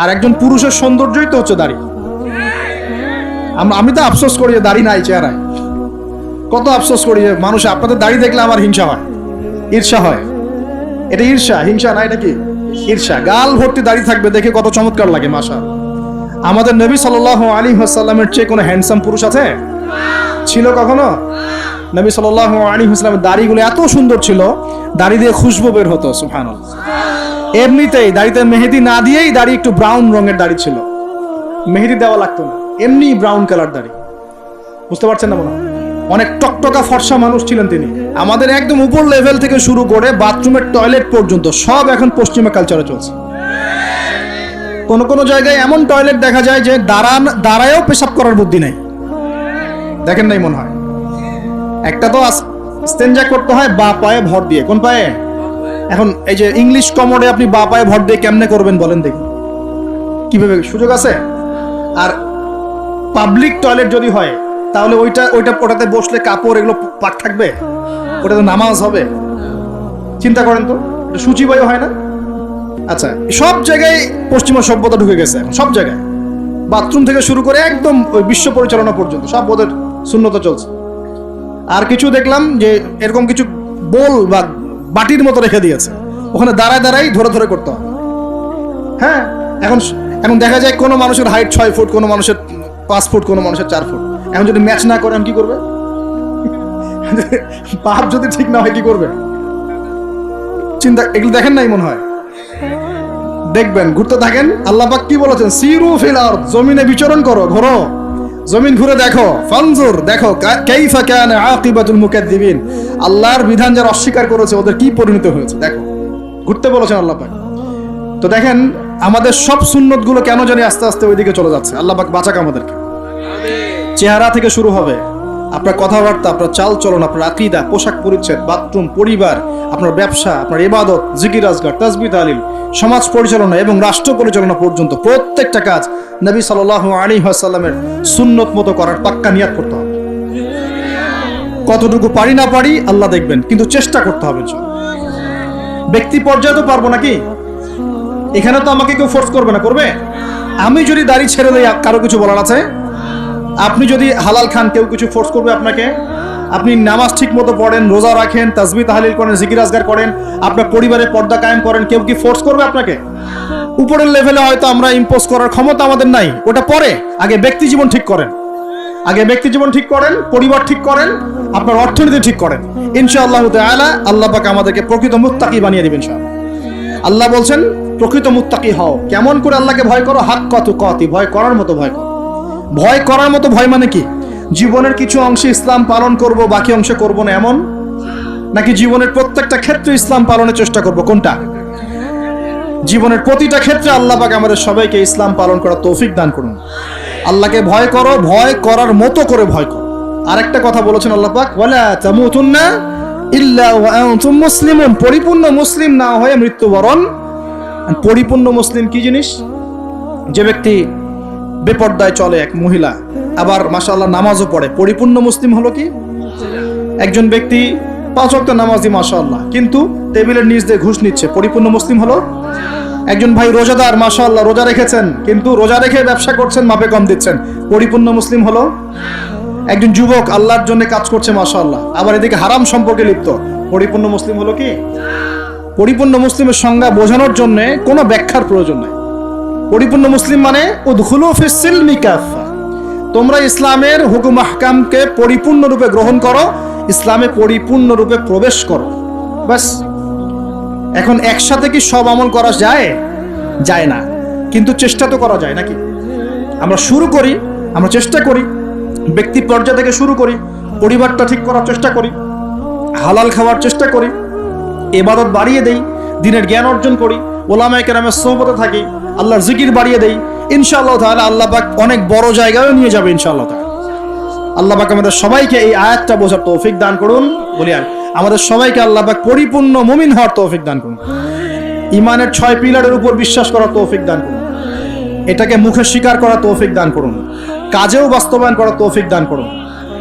আর একজন পুরুষের সৌন্দর্যই তো হচ্ছে দাড়ি। আমি তো আফসোস করি যে দাড়ি নাই চেহারায়, কত আফসোস করি যে মানুষ, আপনাদের দাড়ি দেখলে আমার হিংসা হয়, ঈর্ষা হয়। এটা ঈর্ষা, হিংসা না, এটা কি ঈর্ষা। গাল ভর্তি দাড়ি থাকবে, দেখে কত চমৎকার লাগে মাশাআল্লাহ। আমাদের নবী সাল্লাল্লাহু আলাইহি ওয়াসাল্লামের চেয়ে কোনো হ্যান্ডসাম পুরুষ আছে? ছিল কখনো? নবী সাল্লাল্লাহু আলাইহি ওয়াসাল্লামের দাড়িগুলো এত সুন্দর ছিল, দাড়ি দিয়ে খুশবু বের হতো, সুবহানাল্লাহ। এমনিতেই দাড়িতে মেহেদি না দিয়েই দাড়ি একটু ব্রাউন রঙের দাড়ি ছিল, মেহেদি দেওয়া লাগতো না, এমনি ব্রাউন কালার দাড়ি। বুঝতে পারছেন না মনে হয়? অনেক টকটকা ফর্সা মানুষ ছিলেন তিনি। আমাদের একদম উপর লেভেল থেকে শুরু করে বাথরুমের টয়লেট পর্যন্ত সব এখন পশ্চিমা কালচারে চলছে। কোন কোন জায়গায় এমন টয়লেট দেখা যায় যে দাঁড়ায়ও পেশাব করার বুদ্ধি নাই, দেখেন নাই মনে হয়? একটা তো ইস্তেঞ্জা করতে হয় বা পায়ে ভর দিয়ে। কোন পায়ে? এখন এই যে ইংলিশ কমোডে আপনি বা পায়ে ভর দিয়ে কেমনে করবেন বলেন দেখি, কিভাবে সুযোগ আছে? আর পাবলিক টয়লেট যদি হয় তাহলে ওটাতে বসলে কাপড় এগুলো পাক থাকবে? ওটা তো নামাজ হবে। চিন্তা করেন তো, এটা সূচিবায়ু হয় না? আচ্ছা, সব জায়গায় পশ্চিমা সভ্যতা ঢুকে গেছে এখন, সব জায়গায়, বাথরুম থেকে শুরু করে একদম ওই বিশ্ব পরিচালনা পর্যন্ত সব ওদের শূন্যতা চলছে। আর কিছু দেখলাম যে এরকম কিছু বোল বা বাটির মতো রেখে দিয়েছে, ওখানে দাঁড়ায় দাঁড়াই ধরে ধরে করতে হবে। হ্যাঁ, এখন দেখা যায় কোনো মানুষের হাইট 6 ফুট, কোনো মানুষের 5 ফুট, কোনো মানুষের 4 ফুট। এখন যদি ম্যাচ না করে কি করবে? পাপ যদি ঠিক না হয় কি করবে? চিন্তা, এগুলো দেখেন নাই মনে হয়? দেখবেন, ঘুরতে থাকেন। আল্লাহ পাক কি বলেছেন? সিরু ফিল আরদ, জমিনে বিচরণ করো, ঘোরো, জমিন ঘুরে দেখো, ফানজুর, দেখো কাইফা কানা আকিবাতুল মুকাদ্দিবিন, আল্লাহর বিধান যারা অস্বীকার করেছে ওদের কি পরিণতি হয়েছে দেখো। ঘুরতে বলেছেন আল্লাহ পাক। তো দেখেন আমাদের সব সুন্নত গুলো কেন জানি আস্তে আস্তে ওইদিকে চলে যাচ্ছে। আল্লাহ পাক বাঁচাক আমাদেরকে। চেহারা থেকে শুরু হবে, আপনার কথাবার্তা, আপনার চাল চলন, আপনার আকীদা, পোশাক পরিচ্ছদ, বাথরুম, পরিবার, আপনার ব্যবসা, আপনার ইবাদত, জিকির আজগার, তাসবিহ তাহলিল, সমাজ পরিচালনা এবং রাষ্ট্র পরিচালনা পর্যন্ত প্রত্যেকটা কাজ নবী সাল্লাল্লাহু আলাইহি ওয়াসাল্লামের সুন্নত মতো করার পাক্কা নিয়াত করতে হবে। কতটুকু পারি না পারি আল্লাহ দেখবেন, কিন্তু চেষ্টা করতে হবে। ব্যক্তি পর্যায়ে তো পারবো নাকি? এখানে তো আমাকে কেউ ফোর্স করবে না, করবে? আমি যদি দাড়ি ছেড়ে দেই কারো কিছু বলার আছে? আপনি যদি হালাল খান কেউ কিছু ফোর্স করবে আপনাকে? আপনি নামাজ ঠিক মতো পড়েন, রোজা রাখেন, তাসবিহ তাহলিল করেন, জিকির আজগার করেন, আপনার পরিবারে পর্দা কায়েম করেন, কেউ কি ফোর্স করবে আপনাকে? উপরের লেভেলে হয়তো আমরা ইম্পোজ করার ক্ষমতা আমাদের নাই, ওটা পরে। আগে ব্যক্তি জীবন ঠিক করেন, আগে ব্যক্তি জীবন ঠিক করেন, পরিবার ঠিক করেন, আপনার অর্থনীতি ঠিক করেন। ইনশাআল্লাহ তাআলা আল্লাহ পাক আমাদেরকে প্রকৃত মুত্তাকি বানিয়ে দিবেন ইনশাআল্লাহ। আল্লাহ বলছেন প্রকৃত মুত্তাকি হও। কেমন করে আল্লাহকে ভয় করো? হাক্কা তুকাতি, ভয় করার মতো ভয় করো। ভয় করার মতো ভয় মানে কি? জীবনের কিছু অংশে ইসলাম পালন করব, বাকি অংশে করব না, এমন? নাকি জীবনের প্রত্যেকটা ক্ষেত্রে ইসলাম পালনের চেষ্টা করব? কোনটা? জীবনের প্রতিটা ক্ষেত্রে আল্লাহ পাক আমাদের সবাইকে ইসলাম পালন করার তৌফিক দান করুন। আল্লাহকে ভয় করো, ভয় করার মতো করে ভয় করো। আরেকটা কথা বলেছেন আল্লাহ পাক, ওয়ালা তামুতুন্না ইল্লা ওয়া আনতুম মুসলিমুন, পরিপূর্ণ মুসলিম না হয়ে মৃত্যুবরণ। পরিপূর্ণ মুসলিম কি জিনিস? যে ব্যক্তি বেপর্দায় চলে, এক মহিলা, আবার মাশাআল্লাহ নামাজও পড়ে, পরিপূর্ণ মুসলিম হলো কি? একজন ব্যক্তি 5 ওয়াক্ত নামাজি মাশাআল্লাহ, কিন্তু টেবিলের নিচ দিয়ে ঘুষ নিচ্ছে, পরিপূর্ণ মুসলিম হলো? একজন ভাই রোজাদার, মাশাআল্লাহ রোজা রেখেছেন, কিন্তু রোজা রেখে ব্যবসা করছেন, মাপে কম দিচ্ছেন, পরিপূর্ণ মুসলিম হলো? একজন যুবক আল্লাহর জন্য কাজ করছে মাশাআল্লাহ, আবার এদিকে হারাম সম্পর্কে লিপ্ত, পরিপূর্ণ মুসলিম হলো কি? পরিপূর্ণ মুসলিমের সংজ্ঞা বোঝানোর জন্য কোনো ব্যাখ্যার প্রয়োজন নাই। পরিপূর্ণ মুসলিম মানে উদখুলু ফিস সিলমি কাফা, তোমরা ইসলামের হুকুম আহকামকে পরিপূর্ণরূপে গ্রহণ করো, ইসলামে পরিপূর্ণরূপে প্রবেশ করো, বাস। এখন একসাথে কি সব আমল করা যায়? যায় না, কিন্তু চেষ্টা তো করা যায় নাকি? আমরা শুরু করি, আমরা চেষ্টা করি, ব্যক্তি পর্যায় থেকে শুরু করি, পরিবারটা ঠিক করার চেষ্টা করি, হালাল খাওয়ার চেষ্টা করি, ইবাদত বাড়িয়ে দেই, দ্বীনের জ্ঞান অর্জন করি, ওলামায়ে কেরামের সোহবতে থাকি, আল্লাহর জিকির বাড়িয়ে দেই, ইনশাআল্লাহ তাআলা আল্লাহ পাক অনেক বড় জায়গায় নিয়ে যাবে ইনশাআল্লাহ তাআলা। আল্লাহ পাক আমাদের সবাইকে এই আয়াতটা বোঝার তৌফিক দান করুন। বলি আমাদের সবাইকে আল্লাহ পাক পরিপূর্ণ মুমিন হওয়ার তৌফিক দান করুন। ইমানের 6 পিলারের উপর বিশ্বাস করার তৌফিক দান করুন। এটাকে মুখে স্বীকার করার তৌফিক দান করুন, কাজেও বাস্তবায়ন করার তৌফিক দান করুন।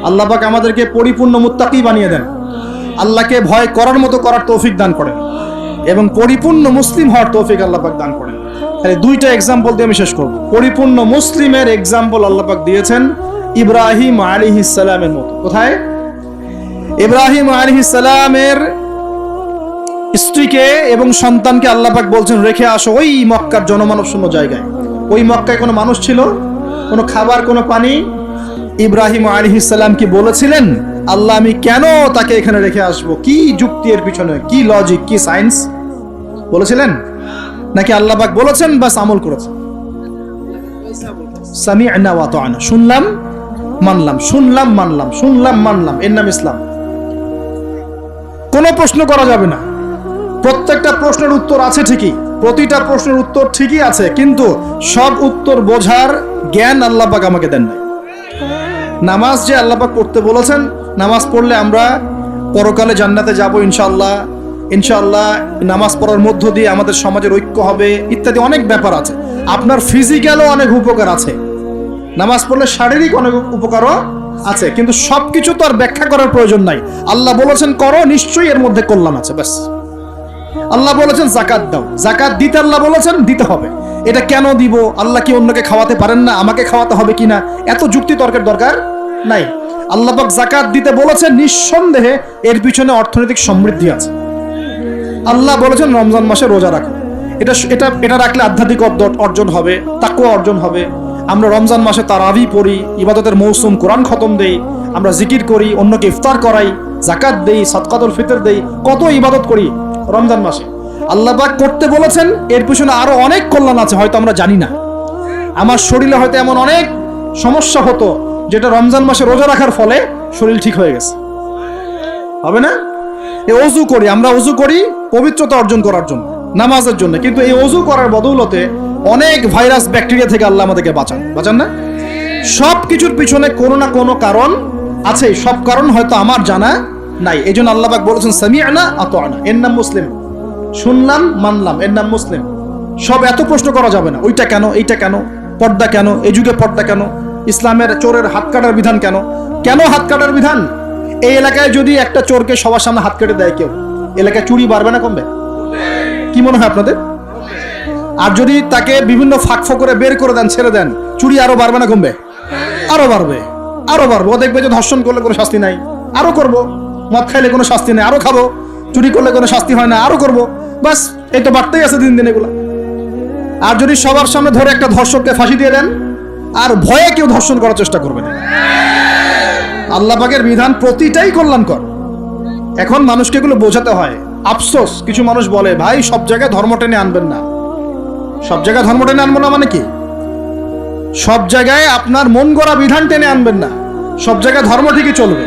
আল্লাহ পাক আমাদেরকে পরিপূর্ণ মুত্তাকি বানিয়ে দেন, আল্লাহকে ভয় করার মতো করার তৌফিক দান করেন এবং পরিপূর্ণ মুসলিম হওয়ার তৌফিক আল্লাহ পাক দান করেন। তাহলে দুইটা এক্সাম্পল দিয়ে আমি শেষ করব। পরিপূর্ণ মুসলিমের এক্সাম্পল আল্লাহ পাক দিয়েছেন ইব্রাহিম আলাইহিস সালামের মতো। কোথায়? ইব্রাহিম আলাইহিস সালামের স্ত্রীকে এবং সন্তানকে আল্লাহ পাক বলছেন রেখে আসো ওই মক্কার জনমানব শূন্য জায়গায়। ওই মক্কায় কোনো মানুষ ছিল, কোনো খাবার, কোনো পানি? ইব্রাহিম আলাইহিস সালাম কি বলেছিলেন আল্লাহ আমি কেন তাকে এখানে রেখে আসবো? কি যুক্তি এর পিছনে, কি লজিক, কি সায়েন্স? বলেছিলেন নাকি আল্লাহ পাক বলেছেন বাস আমল করেছেন? সামি'না ওয়া আতা'না, শুনলাম মানলাম, শুনলাম মানলাম, শুনলাম মানলাম, এর নাম ইসলাম। কোনো প্রশ্ন করা যাবে না। প্রত্যেকটা প্রশ্নের উত্তর আছে ঠিকই, প্রতিটা প্রশ্নের উত্তর ঠিকই আছে, কিন্তু সব উত্তর বোঝার জ্ঞান আল্লাহ পাক আমাকে দেন নাই। নামাজ যে আল্লাহ পাক পড়তে বলেছেন, নামাজ পড়লে আমরা পরকালে জান্নাতে যাব ইনশাআল্লাহ, ইনশাআল্লাহ নামাজ পড়ার মধ্য দিয়ে আমাদের সমাজের ঐক্য হবে ইত্যাদি অনেক ব্যাপার আছে। আপনার ফিজিক্যালও অনেক উপকার আছে, নামাজ পড়লে শারীরিক অনেক উপকারও আছে, কিন্তু সবকিছু তো আর ব্যাখ্যা করার প্রয়োজন নাই। আল্লাহ বলেছেন করো, নিশ্চয়ই এর মধ্যে কল্যাণ আছে, ব্যাস। আল্লাহ বলেছেন জাকাত দাও, জাকাত দিতে আল্লাহ বলেছেন দিতে হবে। এটা কেন দিব? আল্লাহ কি অন্যকে খাওয়াতে পারেন না? আমাকে খাওয়াতে হবে কিনা? এত যুক্তি তর্কের দরকার নাই। আল্লাহ পাক জাকাত দিতে বলেছেন, নিঃসন্দেহে এর পিছনে অর্থনৈতিক সমৃদ্ধি আছে। আল্লাহ বলেছেন রমজান মাসে রোজা রাখো, এটা এটা এটা রাখলে আধ্যাত্মিক অর্জন হবে, তাকওয়া অর্জন হবে। আমরা রমজান মাসে তারাবি পড়ি, ইবাদতের মৌসুম, কোরআন খতম দেই, আমরা জিকির করি, অন্যকে ইফতার করাই, জাকাত দেই, সাদকাতুল ফিতর দেই, কত ইবাদত করি রমজান মাসে। আল্লাহ পাক করতে বলেছেন, এর পিছনে আরো অনেক কল্যাণ আছে, হয়তো আমরা জানি না। আমার শরীরে হয়তো এমন অনেক সমস্যা হতো যেটা রমজান মাসে রোজা রাখার ফলে শরীর ঠিক হয়ে গেছে, হবে না? এই ওযু করি, আমরা ওযু করি পবিত্রতা অর্জন করার জন্য, নামাজের জন্য, কিন্তু এই ওযু করার বদৌলতে অনেক ভাইরাস ব্যাকটেরিয়া থেকে আল্লাহ আমাদেরকে বাঁচান না? সব কিছুর পিছনে কোনো না কোনো কারণ আছে, সব কারণ হয়তো আমার জানা নাই। এই জন্য আল্লাহ পাক বলেছেন সামি'না আতা'না, এর নাম মুসলিম। শুনলাম মানলাম, এর নাম মুসলিম। সব এত প্রশ্ন করা যাবে না, ওইটা কেন, এইটা কেন, পর্দা কেন, এই যুগে পর্দা কেন, ইসলামের চোরের হাত কাটার বিধান কেন? কেন হাত কাটার বিধান? এই এলাকায় যদি একটা চোরকে সবার সামনে হাত কেটে দেয় কেউ, এলাকায় চুরি বাড়বে না কমবে? কি মনে হয় আপনাদের? আর যদি তাকে বিভিন্ন ফাঁক করে বের করে দেন, ছেড়ে দেন, চুরি আরো বাড়বে না কমবে? আরো বাড়বে, আরো বাড়বে। ও দেখবে যে ধর্ষণ করলে কোনো শাস্তি নাই, আরো করব। মদ খাইলে কোনো শাস্তি নেই, আরো খাবো। চুরি করলে কোনো শাস্তি হয় না, আরো করব। বাস এই তো বাড়তেই আছে দিন দিন এগুলা। আর যদি সবার সামনে ধরে একটা ধর্ষককে ফাঁসি দিয়ে দেন, আর ভয়ে কেউ ধর্ষণ করার চেষ্টা করবে না। আল্লাহ পাকের বিধান প্রতিটাই কল্যাণকর। এখন মানুষকে এগুলো বোঝাতে হয়। আফসোস, কিছু মানুষ বলে ভাই সব জায়গায় ধর্ম টেনে আনবেন না। সব জায়গায় ধর্ম টেনে আনবো না মানে কি? সব জায়গায় আপনার মন গড়া বিধান টেনে আনবেন না, সব জায়গায় ধর্ম ঠিকই চলবে।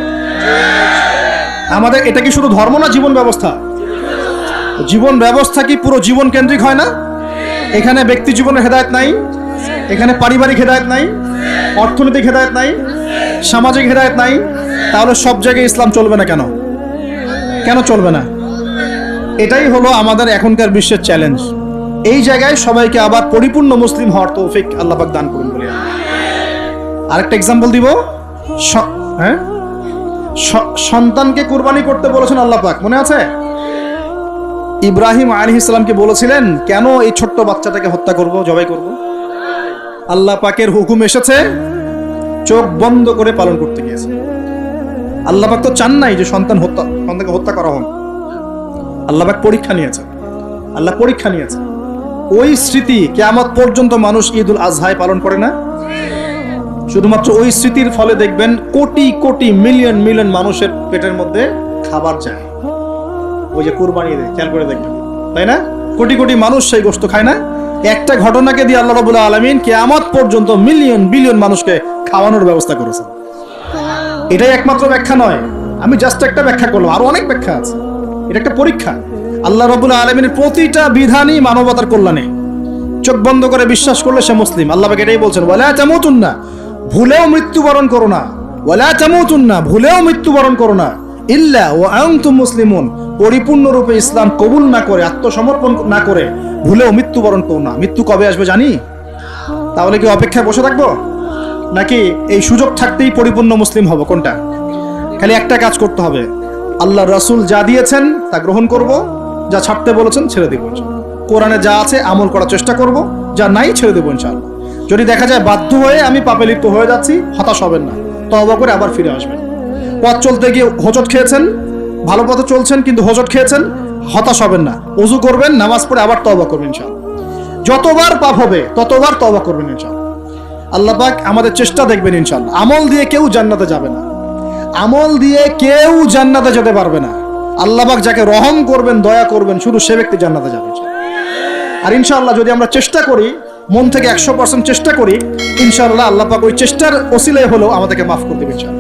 আমাদের এটা কি শুধু ধর্ম না, জীবন ব্যবস্থা? জীবন ব্যবস্থা কি পুরো জীবন কেন্দ্রিক হয় না? এখানে ব্যক্তি জীবনের হেদায়েত নাই, এখানে পারিবারিক হেদায়েত নাই, অর্থনৈতিক হেদায়েত নাই, সামাজিক হেদায়েত নাই। তাহলে সব জায়গায় ইসলাম চলবে না কেন? কেন চলবে না? এটাই হলো আমাদের এখনকার বিশ্বের চ্যালেঞ্জ। এই জায়গায় সবাইকে আবার পরিপূর্ণ মুসলিম হওয়ার তৌফিক আল্লাহ পাক দান করুন বলে আরেকটা এক্সাম্পল দিব। হ্যাঁ, সন্তানকে কুরবানি করতে বলেছেন আল্লাহ পাক, মনে আছে? ইব্রাহিম আলাইহিস সালামকে বলেছিলেন কেন এই ছোট্ট বাচ্চাটাকে হত্যা করব, জবাই করব? আল্লাহ পাকের হুকুম এসেছে, চোখ বন্ধ করে পালন করতে গিয়েছে। আল্লাহ পাক তো চান নাই যে সন্তানকে হত্যা করা হোক। আল্লাহ পাক পরীক্ষা নিয়েছে, আল্লাহ পরীক্ষা নিয়েছে। ওই স্মৃতি কিয়ামত পর্যন্ত মানুষ ঈদুল আজহায় পালন করে না? শুধুমাত্র ওই স্মৃতির ফলে দেখবেন কোটি কোটি মিলিয়ন মিলিয়ন মানুষের পেটের মধ্যে খাবার যায়। ওই যে কুরবানি দেয়, খেয়াল করে দেখবেন, তাই না? কোটি কোটি মানুষ সেই গোশত খায় না? একটা ঘটনাকে দিয়ে আল্লাহ রাব্বুল আলামিন কিয়ামত পর্যন্ত মিলিয়ন বিলিয়ন মানুষকে খাওয়ানোর ব্যবস্থা করেছেন। এটাই একমাত্র ব্যাখ্যা নয়, আমি জাস্ট একটা ব্যাখ্যা করলাম, আরো অনেক ব্যাখ্যা আছে। এটা একটা পরীক্ষা। আল্লাহ রাব্বুল আলামিনের প্রতিটা বিধানই মানবতার কল্যাণে। চোখ বন্ধ করে বিশ্বাস করলে সে মুসলিম। আল্লাহ পাক এটাই বলছেন, ওয়ালা তামুতুন্না, ভুলেও মৃত্যুবরণ করো না। ওয়ালা তামুতুন্না, ভুলেও মৃত্যুবরণ করো না। ইল্লা ওয়া আনতুম মুসলিমুন, পরিপূর্ণরূপে ইসলাম কবুল না করে, আত্মসমর্পণ না করে ভুলেও মৃত্যুবরণ করো না। মৃত্যু কবে আসবে জানি? তাহলে কি অপেক্ষায় বসে থাকবো, নাকি এই সুযোগ থাকতেই পরিপূর্ণ মুসলিম হব? কোনটা? খালি একটা কাজ করতে হবে, আল্লাহ রাসূল যা দিয়েছেন তা গ্রহণ করব, যা ছাড়তে বলেছেন ছেড়ে দেব। কোরআনে যা আছে আমল করার চেষ্টা করব, যা নাই ছেড়ে দেবো ইনশাআল্লাহ। যদি দেখা যায় বাধ্য হয়ে আমি পাপে লিপ্ত হয়ে যাচ্ছি, হতাশ হবেন না, তওবা করে আবার ফিরে আসবেন। পথ চলতে গিয়ে হোঁচট খেয়েছেন, ভালো পথে চলছেন কিন্তু হোঁচট খেয়েছেন, হতাশ হবেন না, ওযু করবেন, নামাজ পড়ে আবার তওবা করবেন ইনশাআল্লাহ। যতবার পাপ হবে ততবার তওবা করবেন ইনশাআল্লাহ। আল্লাহ পাক আমাদের চেষ্টা দেখবেন ইনশাআল্লাহ। আমল দিয়ে কেউ জান্নাতে যাবে না, আমল দিয়ে কেউ জান্নাতে যেতে পারবে না। আল্লাহ পাক যাকে রহম করবেন, দয়া করবেন, শুধু সে ব্যক্তি জান্নাতে যাবে। আর ইনশাআল্লাহ যদি আমরা চেষ্টা করি, মন থেকে 100% চেষ্টা করি, ইনশাআল্লাহ আল্লাহ পাক ওই চেষ্টার ওসিলায় হলেও আমাদেরকে মাফ করে দেবেন ইনশাআল্লাহ।